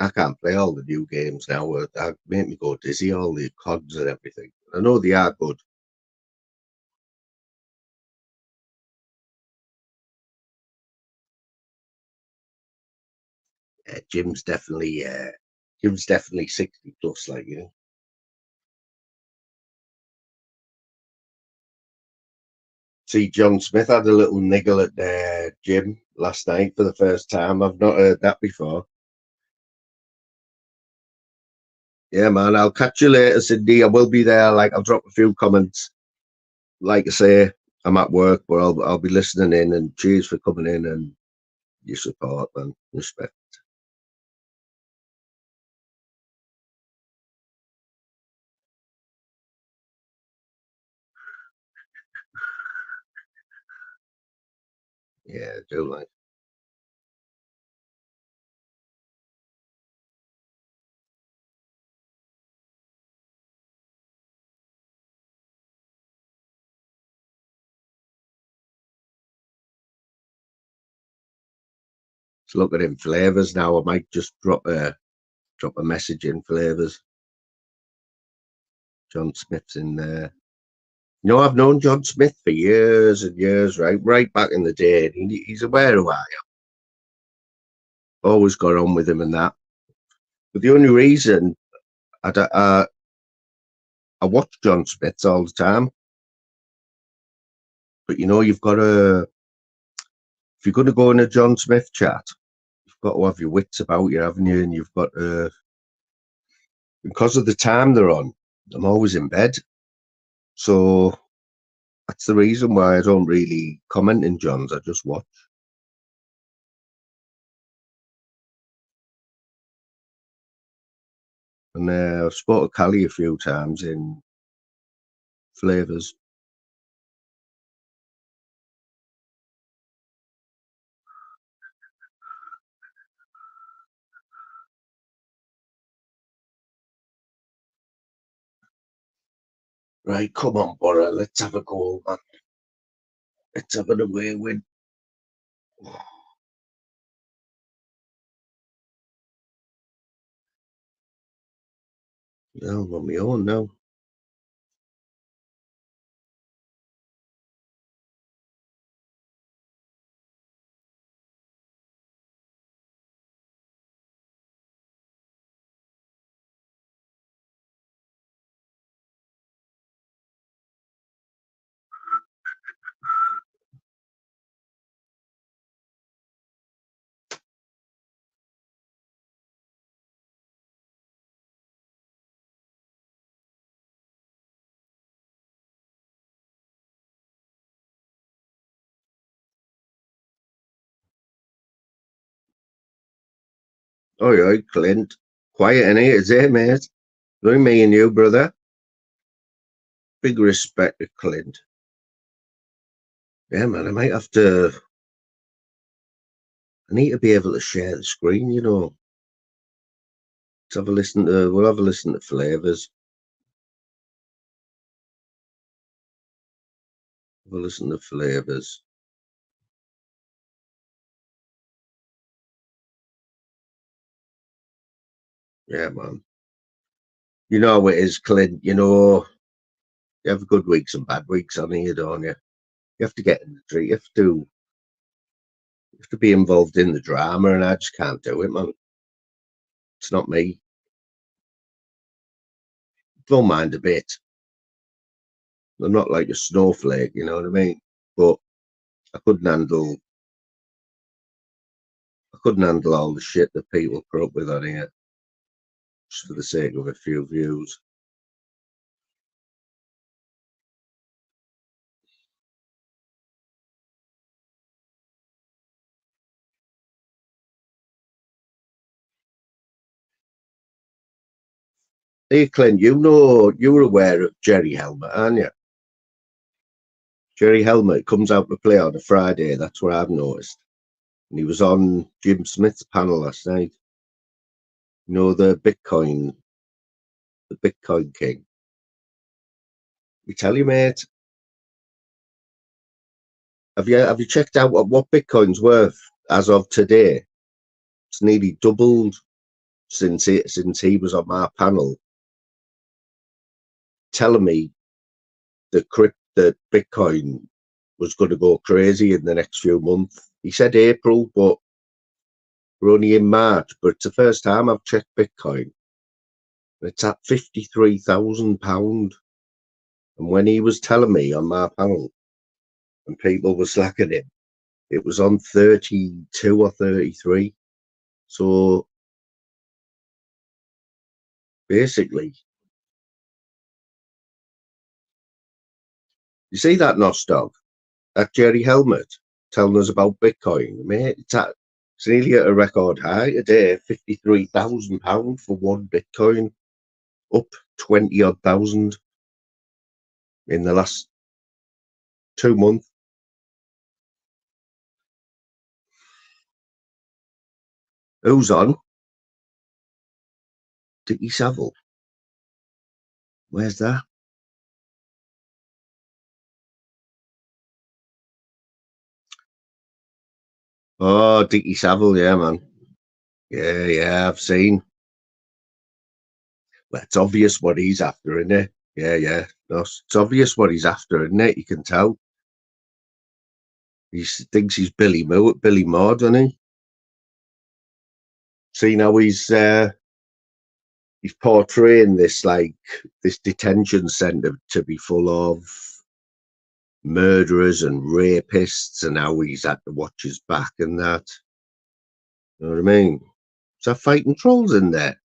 I can't play all the new games now. That make me go dizzy, all the CODs and everything. I know they are good. Jim's definitely 60 plus, like, you know. See, John Smith had a little niggle at Jim last night for the first time. I've not heard that before. Yeah, man, I'll catch you later, Cindy. I will be there. Like, I'll drop a few comments. Like I say, I'm at work, but I'll be listening in. And cheers for coming in and your support, man. Respect. Yeah, do like. Let's look at him flavors now. I might just drop a message in flavors. John Smith's in there. You know, I've known John Smith for years and years, right back in the day. And he's aware who I am. Always got on with him and that. But the only reason I watch John Smith's all the time. But you know, you've got to, if you're going to go in a John Smith chat, you've got to have your wits about you, haven't you? And you've got to, because of the time they're on, I'm always in bed. So that's the reason why I don't really comment in John's. I just watch. And I've spoken to Callie a few times in flavors. Right, come on, Boro. Let's have a goal, man. Let's have an away win. No, I'm on my own now. Oh, yeah, Clint. Quiet in here, is it, mate? Only me and you, brother. Big respect to Clint. Yeah, man, I might have to... I need to be able to share the screen, you know. Let's have a listen to... We'll have a listen to Flavours. Have a listen to Flavours. Yeah, man. You know how it is, Clint. You know, you have good weeks and bad weeks on here, don't you? You have to get in the drink. You have to be involved in the drama, and I just can't do it, man. It's not me. Don't mind a bit. I'm not like a snowflake, you know what I mean? But I couldn't handle all the shit that people put up with on here just for the sake of a few views. Hey, Clint, you know, you're aware of Jerry Helmet, aren't you? Jerry Helmet comes out to play on a Friday. That's what I've noticed. And he was on Jim Smith's panel last night. You know, the Bitcoin King. We tell you, mate. Have you checked out what Bitcoin's worth as of today? It's nearly doubled since he was on my panel, telling me that Bitcoin was going to go crazy in the next few months. He said April, but we're only in March. But it's the first time I've checked Bitcoin. It's at £53,000. And when he was telling me on my panel, and people were slacking him, it was on 32 or 33. So basically, you see that Nostog, that Jerry Helmet telling us about Bitcoin, mate. It's nearly at a record high today, £53,000 for one Bitcoin, up 20 odd thousand in the last 2 months. Who's on? Dickie Saville. Where's that? Oh, Dickie Saville, yeah, man. Yeah, I've seen. Well, it's obvious what he's after, isn't it? Yeah. No, it's obvious what he's after, isn't it? You can tell. He thinks he's Billy Moore, doesn't he? See, now he's portraying this detention centre to be full of murderers and rapists, and how he's had to watch his back and that. You know what I mean? Is that fighting trolls in there?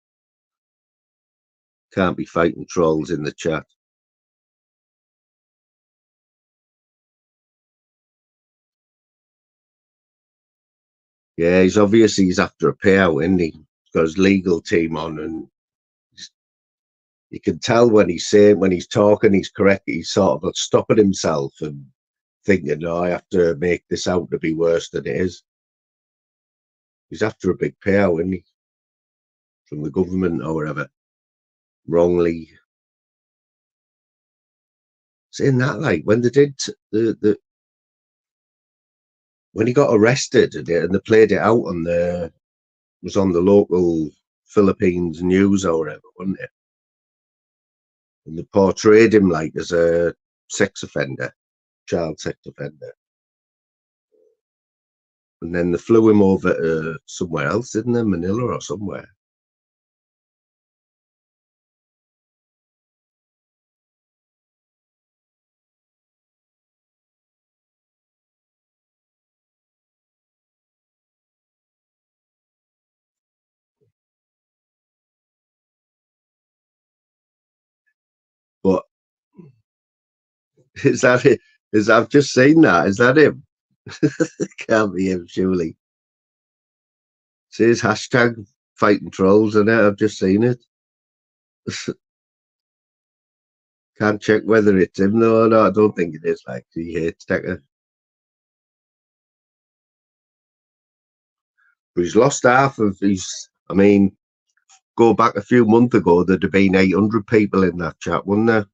Can't be fighting trolls in the chat. Yeah, he's after a payout, isn't he? He's got his legal team on, and you can tell when he's talking, he's correct. He's sort of stopping himself and thinking, "No, I have to make this out to be worse than it is." He's after a big payout, isn't he? From the government or whatever. Wrongly saying that, like when they did when he got arrested and they played it out on it was on the local Philippines news or whatever, wasn't it? And they portrayed him like as a sex offender, child sex offender. And then they flew him over to somewhere else, didn't they? Manila or somewhere. But is that it? I've just seen that. Is that him? Can't be him, surely. See his hashtag fighting trolls in it. I've just seen it. Can't check whether it's him though or not. I don't think it is. Like, he hates Decker. But he's lost half of his. I mean, go back a few months ago, there'd have been 800 people in that chat, wouldn't there?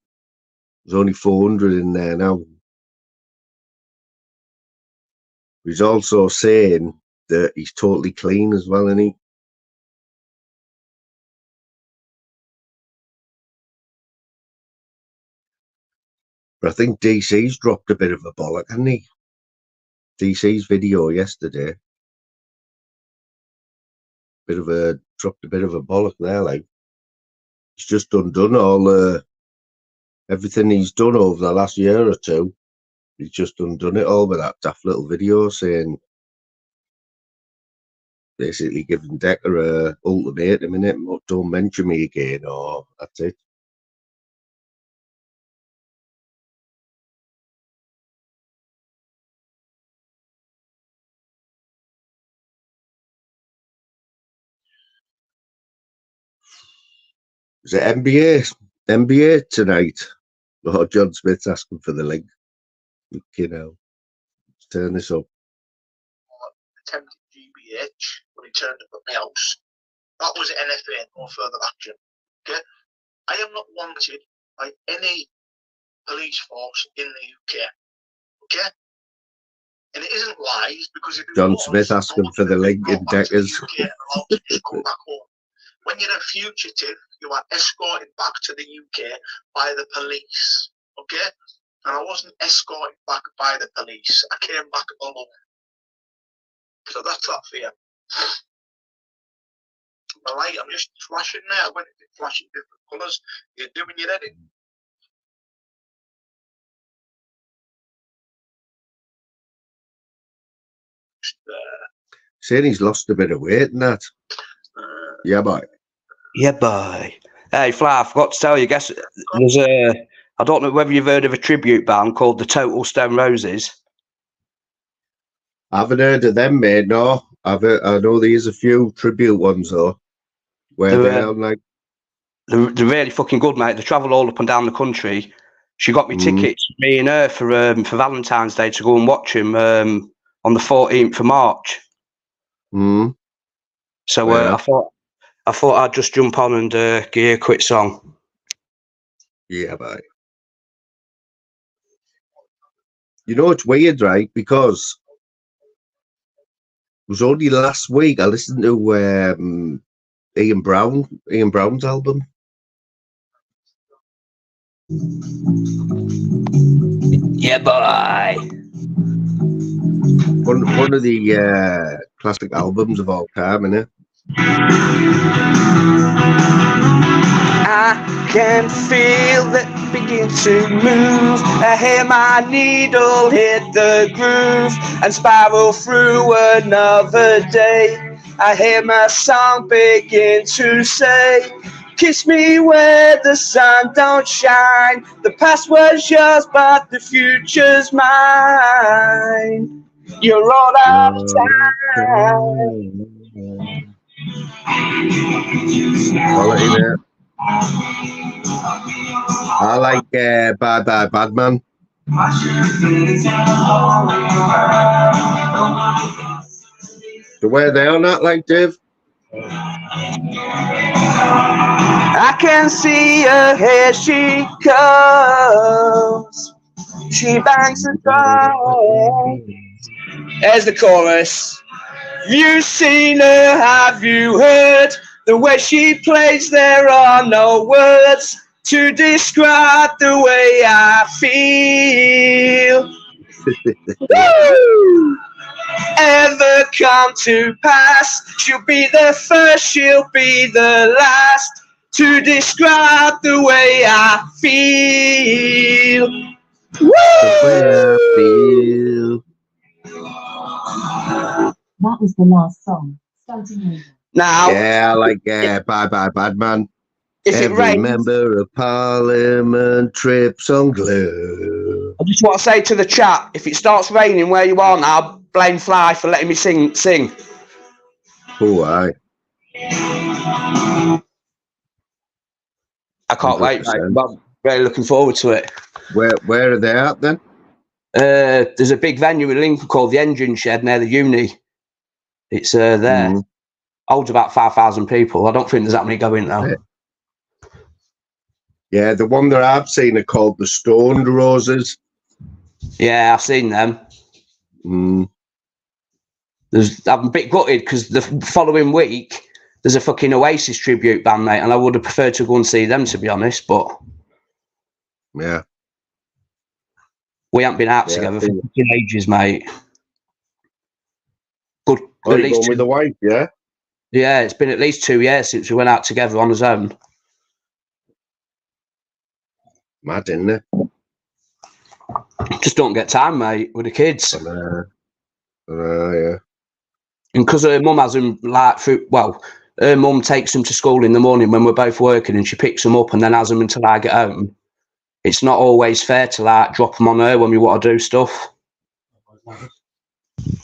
There's only 400 in there now. He's also saying that he's totally clean as well, isn't he? But I think DC's dropped a bit of a bollock, hasn't he? DC's video yesterday. Dropped a bit of a bollock there, like. He's just undone all everything he's done over the last year or two. He's just undone it all with that daft little video saying, basically giving Decker a ultimatum in it, don't mention me again, or that's it. Is it NBA tonight? Oh, John Smith's asking for the link. You know, let's turn this up. Attempted GBH when he turned up at my house. That was NFA, no further action. Okay, I am not wanted by any police force in the UK. Okay, and it isn't lies because if John Smith asking for the link in Deckers. Come back home. When you're a fugitive, you are escorted back to the UK by the police. Okay, and I wasn't escorted back by the police. I came back alone. So that's that for you. The light, I'm just flashing there. When it's flashing different colours, you're doing your edit. Saying he's lost a bit of weight and that. Yeah, boy. Yeah, boy. Hey, Fly, I forgot to tell you, guess there's I don't know whether you've heard of a tribute band called the Total Stone Roses. I haven't heard of them, mate, no. I know there's a few tribute ones, though. Where they're like... They're really fucking good, mate. They travel all up and down the country. She got me tickets, me and her, for Valentine's Day to go and watch him on the 14th of March. So I thought I'd just jump on and give you a quick song. Yeah, bye. You know, it's weird, right? Because it was only last week I listened to Ian Brown's album. Yeah, boy. One of the classic albums of all time, innit? I can feel it begin to move. I hear my needle hit the groove and spiral through another day. I hear my song begin to say, kiss me where the sun don't shine. The past was yours, but the future's mine. You're all out of time. Quality, mate. I like Bye Bye Badman. So where they on that, like, Dave? I can see her, here she comes. She bangs the drum. There's the chorus. You seen her, have you heard? The way she plays, there are no words to describe the way I feel. Woo! Ever come to pass? She'll be the first, she'll be the last to describe the way I feel. Woo! The way I feel. That was the last song. Starting over. Now, yeah, I like Bye Bye Badman. If Every it rains, member of Parliament trips on glue. I just want to say to the chat, if it starts raining where you are now, blame Fly for letting me sing. Oh, aye. I can't wait, mate. 100%. I'm really looking forward to it. Where are they at then? There's a big venue in Lincoln called the Engine Shed near the uni. It's there. Mm. Holds about 5,000 people. I don't think there's that many going now. Yeah, the one that I've seen are called the Stoned Roses. Yeah, I've seen them. Mm. I'm a bit gutted because the following week there's a fucking Oasis tribute band, mate, and I would have preferred to go and see them, to be honest. But Yeah, we haven't been out Yeah, together I for think- fucking ages, mate. Good. Oh, At you're least going with the wife, yeah? yeah, it's been at least 2 years since we went out together on his own. Mad, isn't it? Just don't get time, mate, with the kids. Yeah. And because her mum has them like through, well, her mum takes them to school in the morning when we're both working, and she picks them up and then has them until I get home. It's not always fair to like drop them on her when we want to do stuff.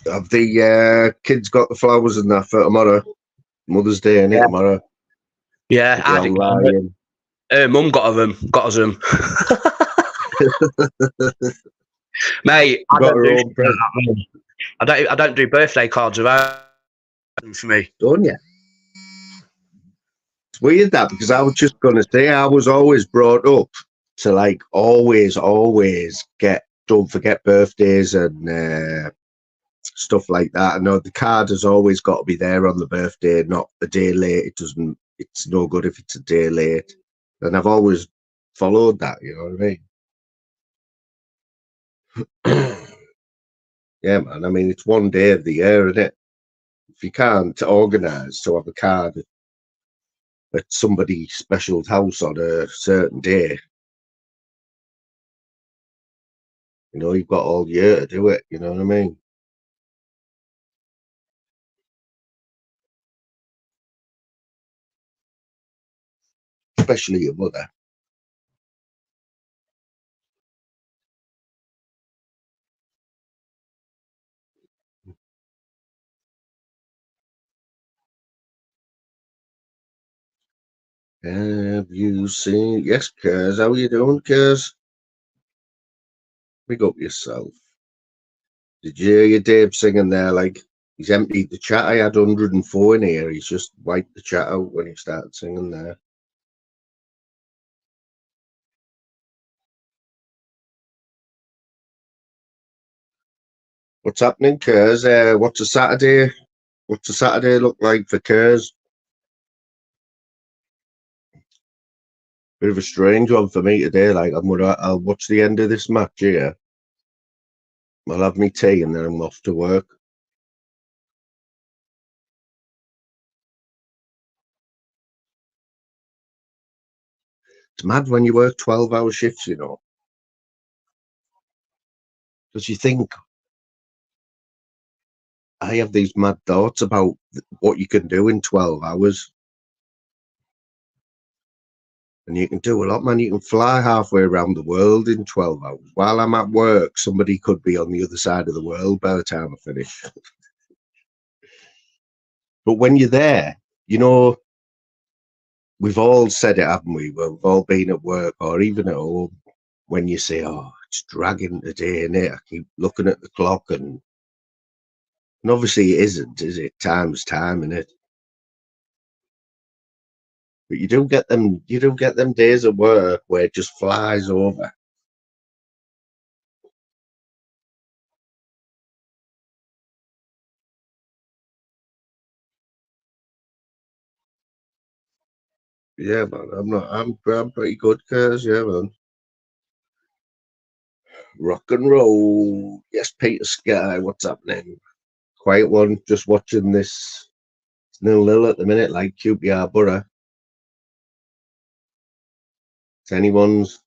Have the kids got the flowers and that for tomorrow? Mother's Day, innit, Yeah. tomorrow? Yeah, I did. Her mum got us them. Mate, I Got don't, her do own shit like present, that, mate. I don't do birthday cards around for me. don't you? It's weird that, because I was just going to say, I was always brought up to like always don't forget birthdays and stuff like that. I know the card has always got to be there on the birthday, not a day late. It's no good if it's a day late. And I've always followed that, you know what I mean? Yeah, man. I mean, it's one day of the year, isn't it? If you can't organise to have a card at somebody's special house on a certain day, you know, you've got all year to do it, you know what I mean? Especially your mother. Have you seen? Yes, Kers. How you doing, Kers? Big up yourself. Did you hear your Dave singing there? Like, he's emptied the chat. I had 104 in here. He's just wiped the chat out when he started singing there. What's happening, Kers? What's a Saturday? What's a Saturday look like for Kers? Bit of a strange one for me today. Like, I'll watch the end of this match here. I'll have me tea and then I'm off to work. It's mad when you work 12-hour shifts, you know. Because you think, I have these mad thoughts about what you can do in 12 hours. And you can do a lot, man. You can fly halfway around the world in 12 hours. While I'm at work, somebody could be on the other side of the world by the time I finish. But when you're there, you know, we've all said it, haven't we? We've all been at work or even at home when you say, oh, it's dragging today, innit? I keep looking at the clock and obviously it isn't, is it? Time's time, innit? But you do get them days of work where it just flies over. Yeah, man. I'm pretty good, Cause yeah, man. Rock and roll. Yes, Peter Sky, what's happening? Quiet one, just watching this. It's 0-0 at the minute, like QPR Boro. It's anyone's.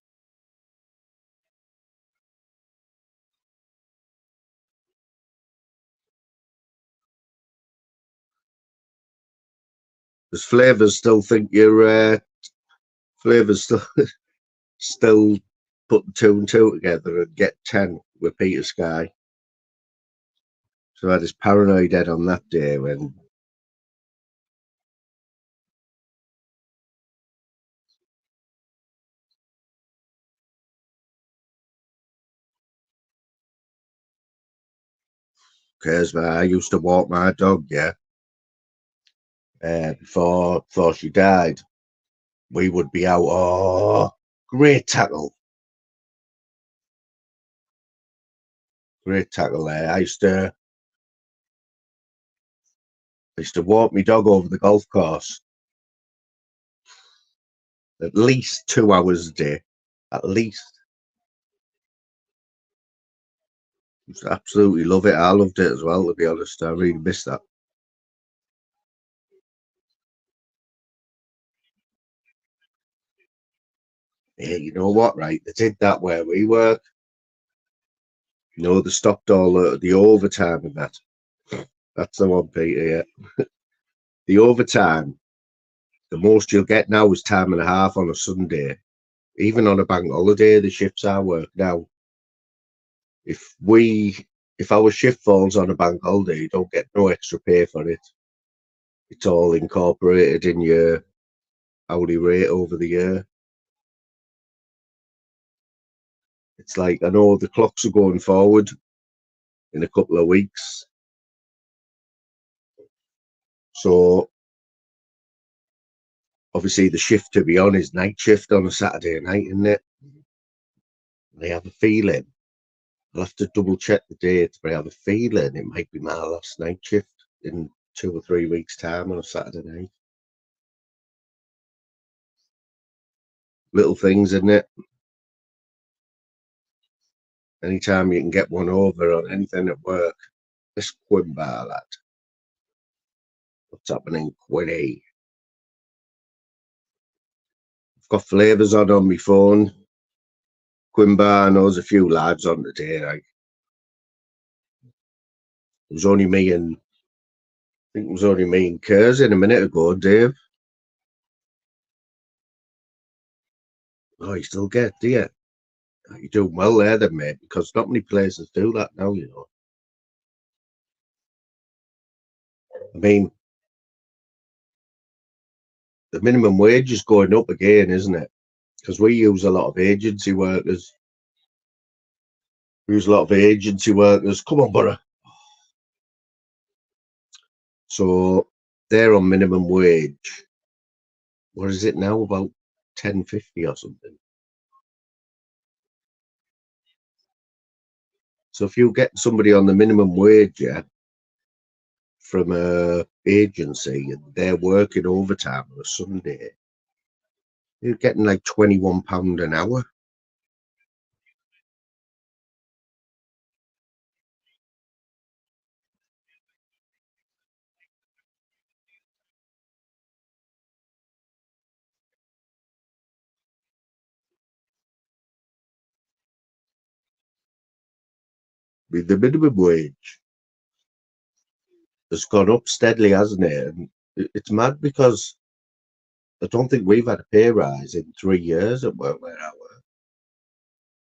Does Flavors still think you're Flavors still putting 2 and 2 together and get 10 with Peter Sky? So I had this paranoid head on that day when cares, man. I used to walk my dog, yeah. Before she died, we would be out. Oh, great tackle. Great tackle there. I used to walk my dog over the golf course at least 2 hours a day. At least. Just absolutely love it. I loved it as well, to be honest. I really missed that. Yeah, you know what, right? They did that where we work. You know, they stopped all the overtime and that. That's the one, Peter, yeah. The overtime, the most you'll get now is time and a half on a Sunday. Even on a bank holiday, the shifts I work now. If our shift falls on a bank holiday, you don't get no extra pay for it. It's all incorporated in your hourly rate over the year. It's like, I know the clocks are going forward in a couple of weeks. So obviously the shift to be on is night shift on a Saturday night, isn't it? I have a feeling, I'll have to double check the dates, but I have a feeling it might be my last night shift in 2 or 3 weeks' time on a Saturday night. Little things, isn't it? Anytime you can get one over on anything at work. This Quimbar, lad. What's happening, Quinny? I've got flavours on my phone. Quimbar knows a few lads on today. Like, it was only me and I think it was only me and Kers in a minute ago, Dave. Oh, you still get, do you? You're doing well there then, mate, because not many places do that now, you know. I mean, the minimum wage is going up again, isn't it? Because we use a lot of agency workers. Come on, Boro. So they're on minimum wage. What is it now? About 10.50 or something. So if you get somebody on the minimum wage, yeah, from a agency and they're working overtime on a Sunday, you're getting like £21 an hour. With the minimum wage has gone up steadily, hasn't it? And it's mad because I don't think we've had a pay rise in 3 years at work where I work,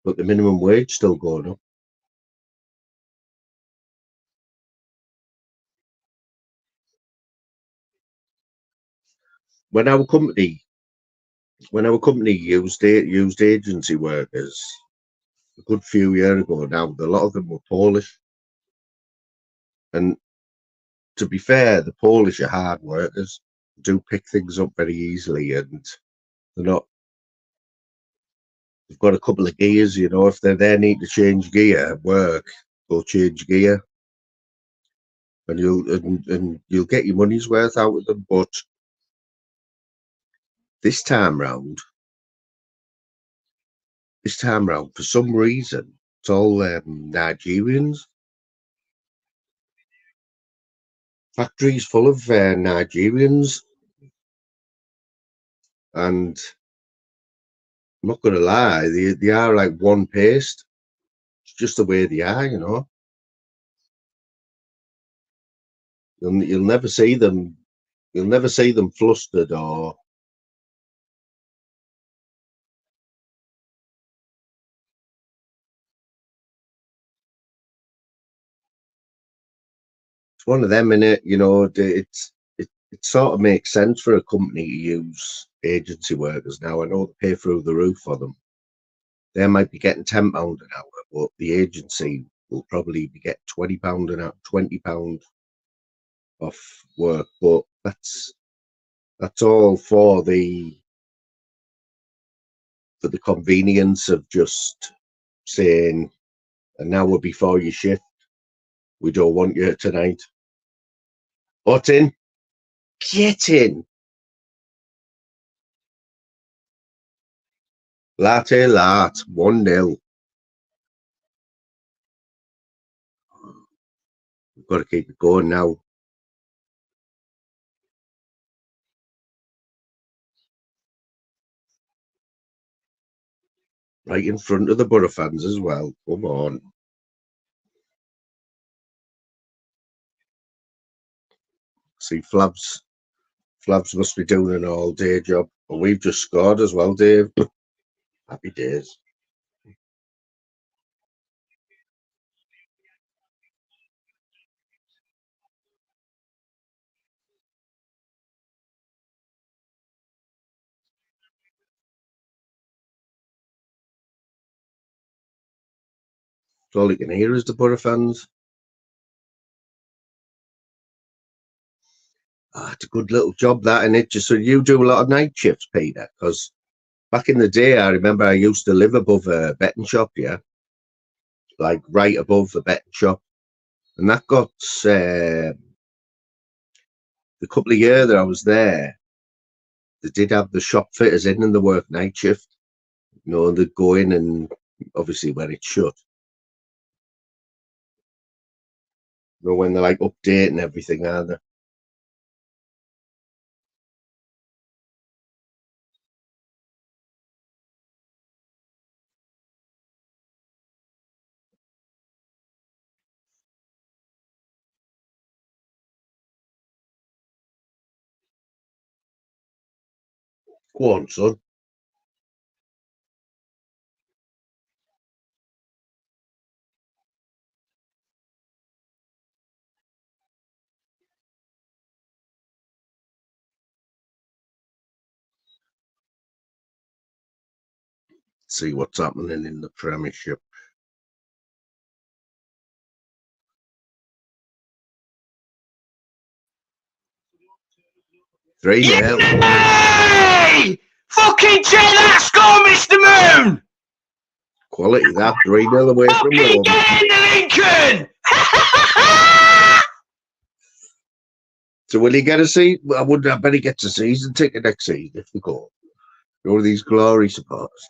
but the minimum wage still going up. When our company used agency workers a good few years ago now, a lot of them were Polish. And to be fair, the Polish are hard workers, do pick things up very easily, and they're not. They've got a couple of gears, you know. If they need to change gear at work, go change gear, and you'll get your money's worth out of them. But this time round, for some reason, it's all Nigerians. Factories full of Nigerians, and I'm not going to lie, they are like one paste. It's just the way they are, you know. You'll never see them. You'll never see them flustered or. It's one of them, innit? You know, it sort of makes sense for a company to use agency workers now. I know they pay through the roof for them. They might be getting £10 an hour, but the agency will probably get £20 and out £20 off work, but that's all for the convenience of just saying an hour before your shift, we don't want you tonight. What in? Get in. Latte lat, 1-0. We've got to keep it going now. Right in front of the Boro fans as well. Come on. See, Flabs must be doing an all-day job. But we've just scored as well, Dave. Happy days. All you can hear is the Boro fans. It's a good little job, that, and it just so you do a lot of night shifts, Peter, because back in the day, I remember I used to live above a betting shop, yeah, like right above the betting shop, and that got the couple of years that I was there, they did have the shop fitters in and they work night shift, you know, and they'd go in and obviously when it's shut, you know, when they're like updating everything, aren't they? Go on, son. See what's happening in the Premiership. Three nil. Yay! Fucking take that score, Mr. Moon! Quality that, 3-0 away from Fucking home. get in the Lincoln! So will he get a seat? I wouldn't. I bet he gets a season ticket next season if they go. All these glory supporters.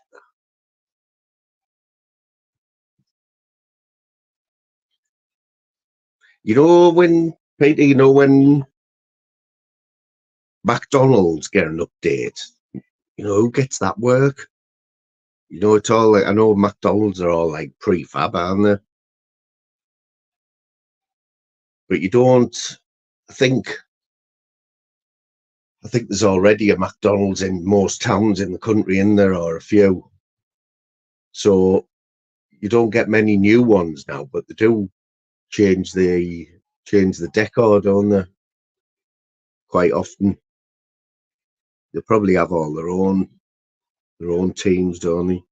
You know when Peter, you know when McDonald's get an update, you know who gets that work? You know, it's all like, I know McDonald's are all like prefab, aren't they? But you don't. I think there's already a McDonald's in most towns in the country, in there, or a few. So you don't get many new ones now, but they do change the decor, don't they? Quite often. They probably have all their own teams, don't they?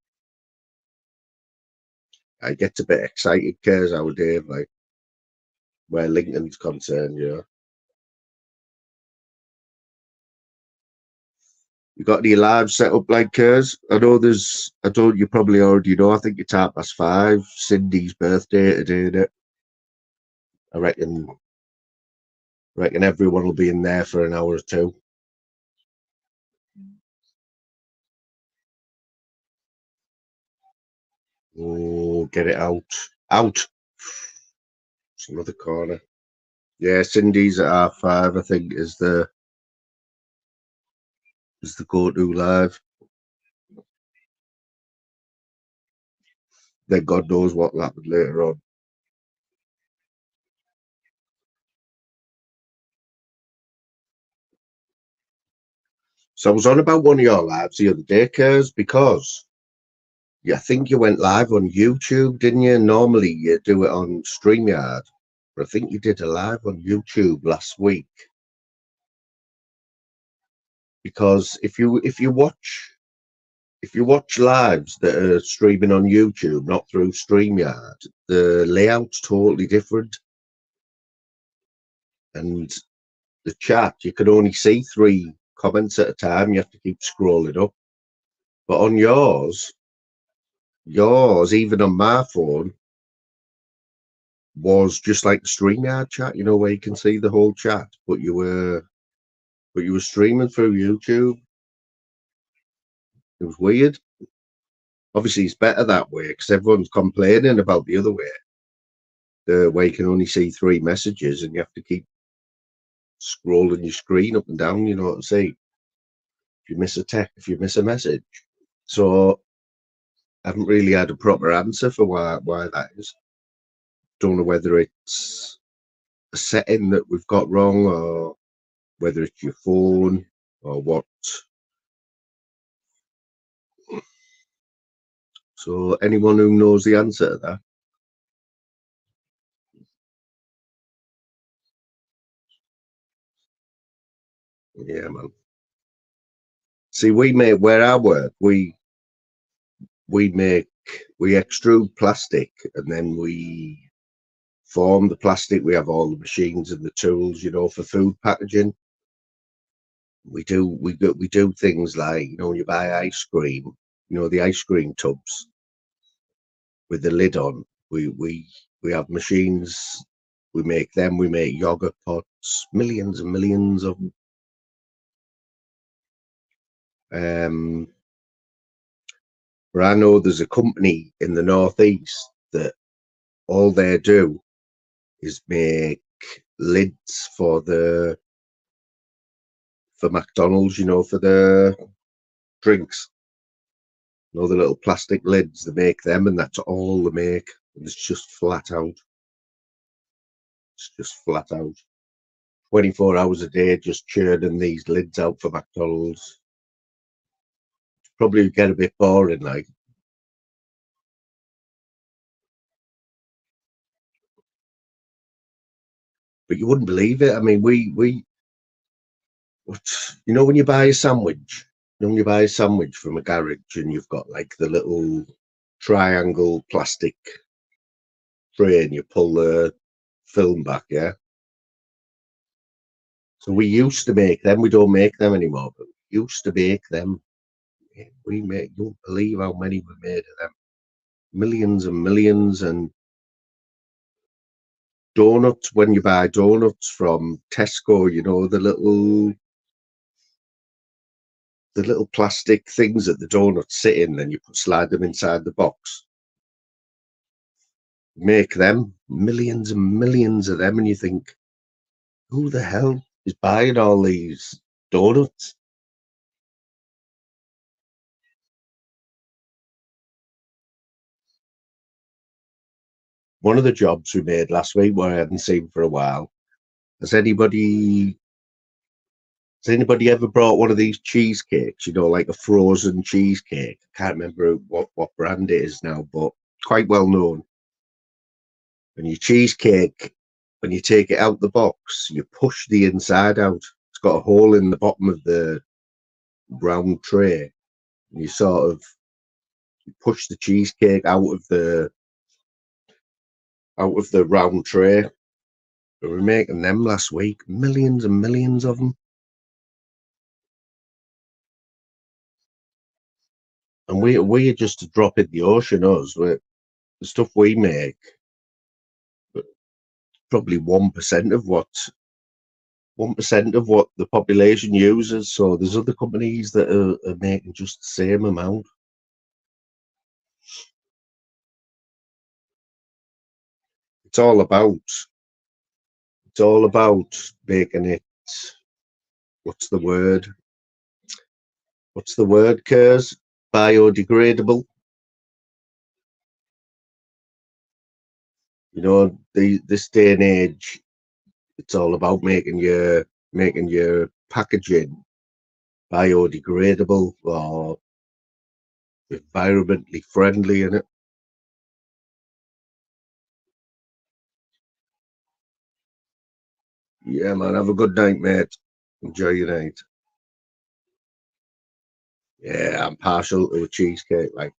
I get a bit excited, cares how Dave, like where Lincoln's concerned, yeah. You got any live set up like Kers? I know you probably already know, I think it's 5:30, Cindy's birthday today, isn't it? I reckon everyone will be in there for an hour or two. Oh, get it out. Out. It's another corner. Yeah, Cindy's at 5:30, I think, is the go-to live. Then God knows what will happen later on. So I was on about one of your lives the other day, Kers, because I think you went live on YouTube, didn't you? Normally you do it on StreamYard, but I think you did a live on YouTube last week. Because if you watch if you watch lives that are streaming on YouTube, not through StreamYard, the layout's totally different. And the chat, you can only see 3 comments at a time. You have to keep scrolling up. But on yours, even on my phone, was just like the StreamYard chat, you know, where you can see the whole chat, but you were streaming through YouTube. It was weird. Obviously, it's better that way because everyone's complaining about the other way, the way you can only see 3 messages and you have to keep scrolling your screen up and down, you know what I'm saying? If you miss a text, if you miss a message. So I haven't really had a proper answer for why that is. Don't know whether it's a setting that we've got wrong or whether it's your phone or what. So anyone who knows the answer to that? Yeah, man. See, we make, where I work, we extrude plastic and then we form the plastic. We have all the machines and the tools, you know, for food packaging. We do things like, you know, when you buy ice cream, you know, the ice cream tubs with the lid on. We have machines. We make them. We make yogurt pots, millions and millions of them. But I know there's a company in the northeast that all they do is make lids for McDonald's, you know, for the drinks. You know, the little plastic lids, they make them, and that's all they make. And it's just flat out. It's just flat out. 24 hours a day, just churning these lids out for McDonald's. Probably get a bit boring, like. But you wouldn't believe it. I mean, you know, when you buy a sandwich, when you buy a sandwich from a garage and you've got like the little triangle plastic tray and you pull the film back, yeah? So we used to make them. We don't make them anymore, but we used to make them. You don't believe how many we made of them. Millions and millions. And donuts, when you buy donuts from Tesco, you know, the little plastic things that the donuts sit in, and you slide them inside the box. Make them, millions and millions of them, and you think, who the hell is buying all these donuts? One of the jobs we made last week, where I hadn't seen for a while, has anybody ever brought one of these cheesecakes, you know, like a frozen cheesecake? I can't remember what brand it is now, but quite well known. And your cheesecake, when you take it out the box, you push the inside out. It's got a hole in the bottom of the round tray, and you sort of push the cheesecake out of the round tray. We were making them last week, millions and millions of them. And we're just a drop in the ocean, us. The stuff we make, probably 1% of what the population uses. So there's other companies that are making just the same amount. It's all about making it. What's the word? Kers? Biodegradable. You know, this day and age, it's all about making your packaging biodegradable or environmentally friendly in it. Yeah, man. Have a good night, mate. Enjoy your night. Yeah, I'm partial to a cheesecake, like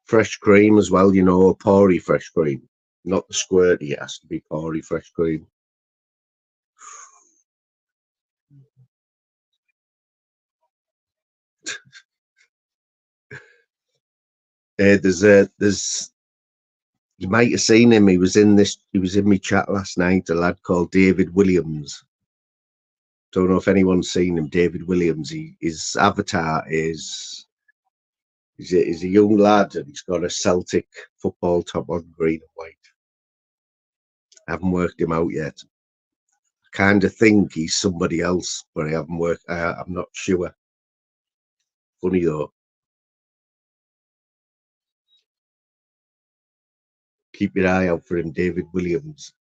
fresh cream as well, you know, Pori fresh cream. Not the squirty, it has to be Pori fresh cream. There's you might have seen him. He was in my chat last night, a lad called David Williams. Don't know if anyone's seen him, David Williams. His avatar is he's a young lad and he's got a Celtic football top on, green and white. I haven't worked him out yet. I kind of think he's somebody else, but I haven't worked. I'm not sure. Funny though. Keep your eye out for him, David Williams.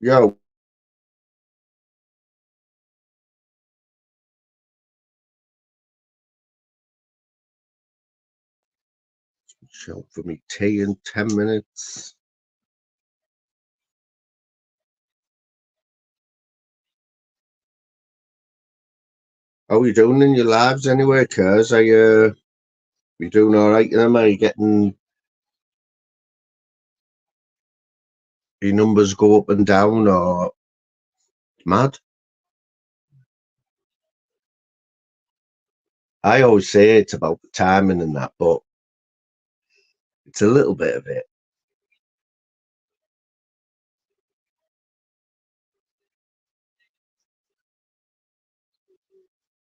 Yo. Shout for me tea in 10 minutes. How are you doing in your lives anyway, Kers? Are you doing all right in them? Are you getting your numbers go up and down or mad? I always say it's about the timing and that, but it's a little bit of it.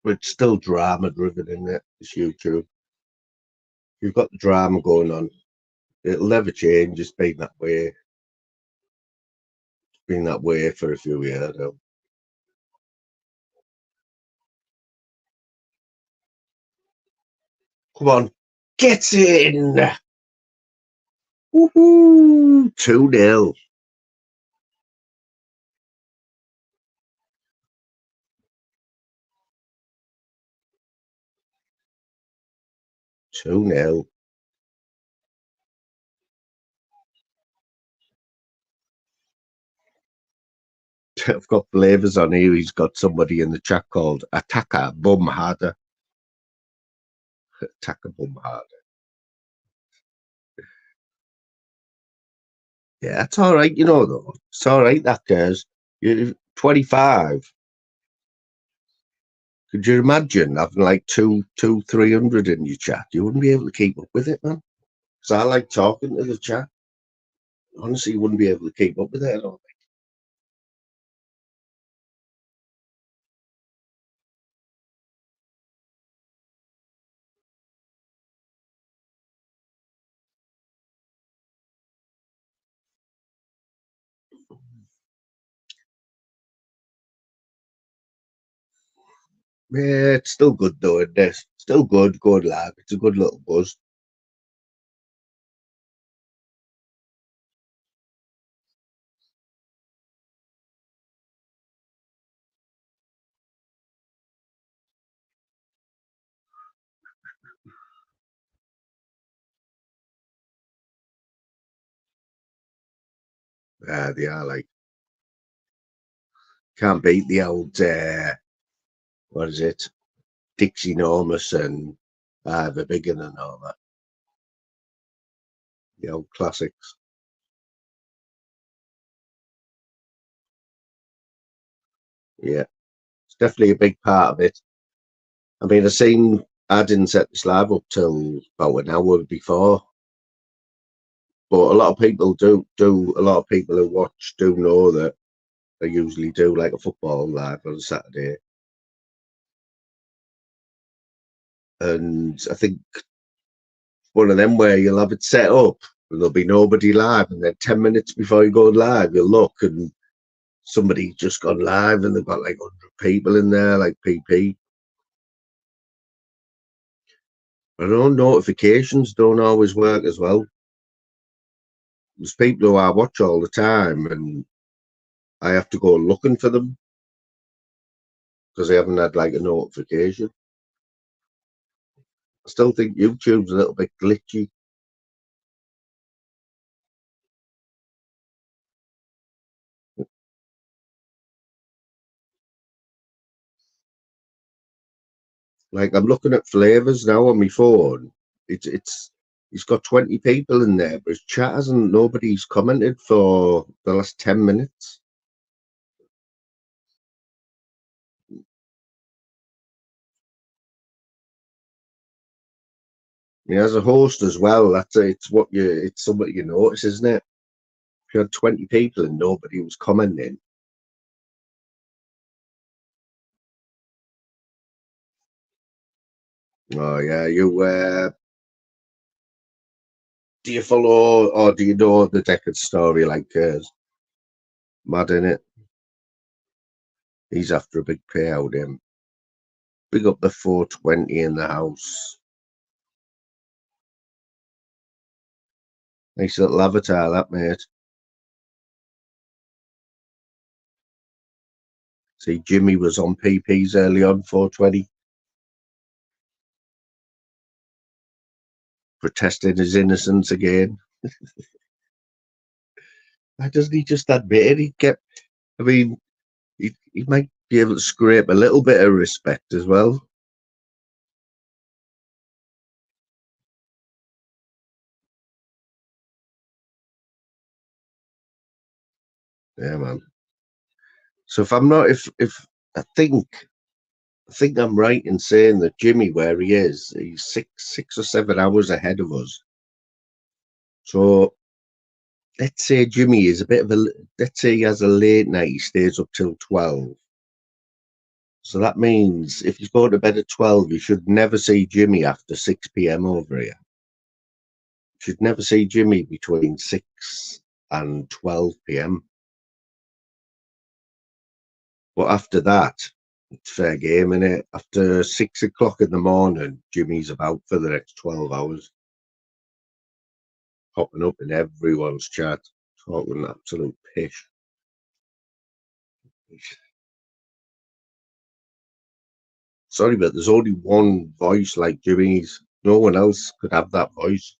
But it's still drama driven, isn't it? It's YouTube. You've got the drama going on. It'll never change. It's been that way. It's been that way for a few years now. Come on, get in! Woohoo! 2-0. I've got flavors on here. He's got somebody in the chat called Attacker Bum Harder. Attacker Bum Harder. Yeah, that's all right, you know, though. It's all right, that guys. You're 25. Could you imagine having like 300 in your chat? You wouldn't be able to keep up with it, man. Because I like talking to the chat. Honestly, you wouldn't be able to keep up with it, I don't think. Yeah, it's still good though, isn't it? Still good lad. It's a good little buzz. They are like, can't beat the old, what is it? Dixie Enormous and the Bigger and all that. The old classics. Yeah, it's definitely a big part of it. I mean, I didn't set this live up till about an hour before. But a lot of people a lot of people who watch do know that I usually do like a football live on Saturday. And I think one of them where you'll have it set up and there'll be nobody live, and then 10 minutes before you go live, you'll look and somebody's just gone live and they've got like 100 people in there, like PP. I know notifications don't always work as well. There's people who I watch all the time and I have to go looking for them because they haven't had like a notification. I still think YouTube's a little bit glitchy. Like I'm looking at flavors now on my phone. He's got 20 people in there, but his chat hasn't, nobody's commented for the last 10 minutes. Yeah, as a host as well, it's something you notice, isn't it? If you had 20 people and nobody was commenting. Oh yeah, do you follow or do you know the Deckard story like mad in it? He's after a big payout, him. Big up the 420 in the house. Nice little avatar, that mate. See, Jimmy was on PPs early on, 420. Protesting his innocence again. Why doesn't he just admit it? I mean, he might be able to scrape a little bit of respect as well. Yeah, man. So if I'm not, if I think I'm right in saying that Jimmy, where he is, he's six or 7 hours ahead of us. So let's say Jimmy is let's say he has a late night, he stays up till 12. So that means if he's going to bed at 12, you should never see Jimmy after 6 p.m. over here. You should never see Jimmy between 6 and 12 p.m. But after that, it's fair game, innit? After 6 o'clock in the morning, Jimmy's about for the next 12 hours. Popping up in everyone's chat, talking absolute pish. Sorry, but there's only one voice like Jimmy's. No one else could have that voice.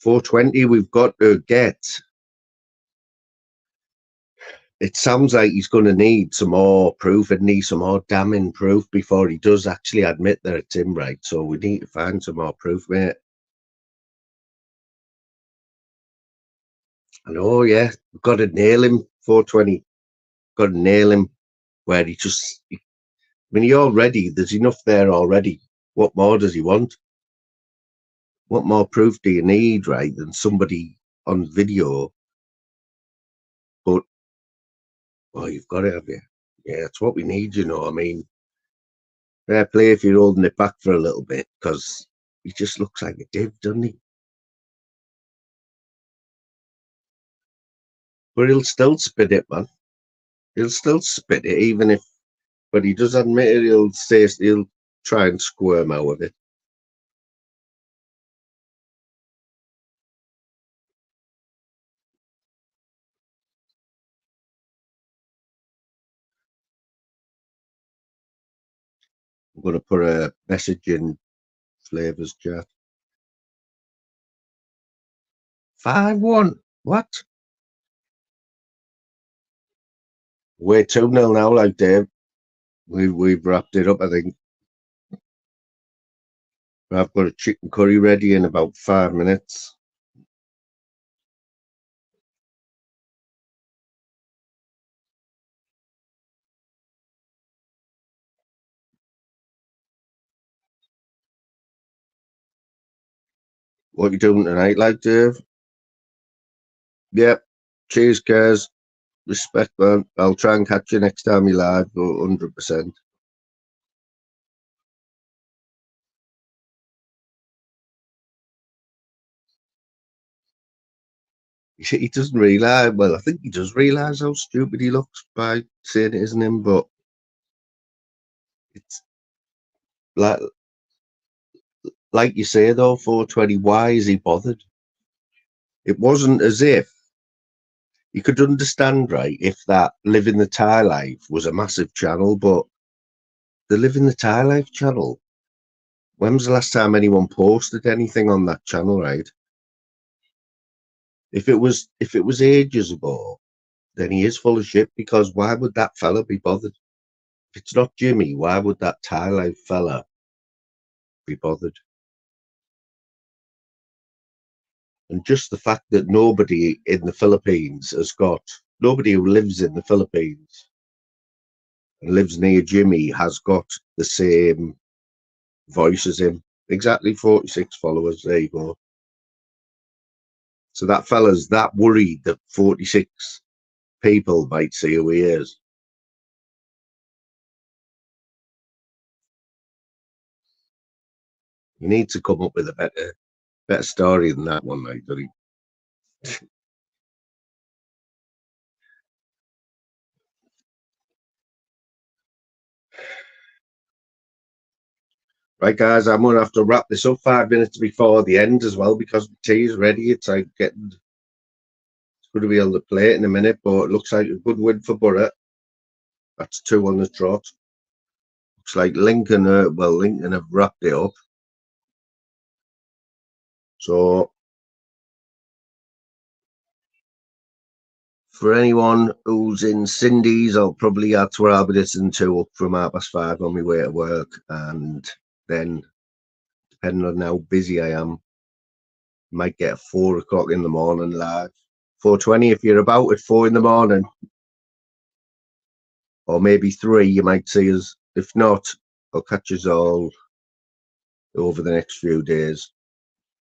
$420, we've got to get. It sounds like he's going to need some more proof and need some more damning proof before he does actually admit that it's him, right? So we need to find some more proof, mate. And oh yeah, we've got to nail him. 420, got to nail him where I mean, there's enough there already. What more does he want? What more proof do you need, right, than somebody on video? But, oh, you've got it, have you? Yeah, it's what we need, you know. I mean, fair play if you're holding it back for a little bit, because he just looks like a div, doesn't he? But he'll still spit it, man. He'll still spit it, even if, but he does admit it, he'll try and squirm out of it. I'm going to put a message in Flavors chat. 5-1. What? We're 2-0 now, like Dave. We've wrapped it up, I think. I've got a chicken curry ready in about 5 minutes. What you doing tonight, like Dave? Yep. Cheers, guys. Respect, man. I'll try and catch you next time you live, 100%. He doesn't realise, well, I think he does realise how stupid he looks by saying it isn't him, but it's like you say though, 420. Why is he bothered? It wasn't as if you could understand, right, if that Living the Thai Life was a massive channel, but the Living the Thai Life channel, when was the last time anyone posted anything on that channel, right? If it was ages ago, then he is full of shit, because why would that fella be bothered? If it's not Jimmy, why would that Thai Life fella be bothered? And just the fact that nobody in the Philippines nobody who lives in the Philippines and lives near Jimmy has got the same voice as him. Exactly 46 followers. There you go. So that fella's that worried that 46 people might see who he is. You need to come up with a better story than that one, mate, don't you? Right, guys, I'm going to have to wrap this up 5 minutes before the end as well, because the tea is ready. It's like it's going to be on the plate in a minute, but it looks like a good win for Boro. That's 2 on the trot. Looks like Lincoln have wrapped it up. So for anyone who's in Cindy's, I'll probably add to Arbitrton 2 up from 5:30 on my way to work, and then depending on how busy I am, might get a 4 o'clock in the morning live. 4:20 if you're about at 4 in the morning, or maybe 3, you might see us. If not, I'll catch us all over the next few days.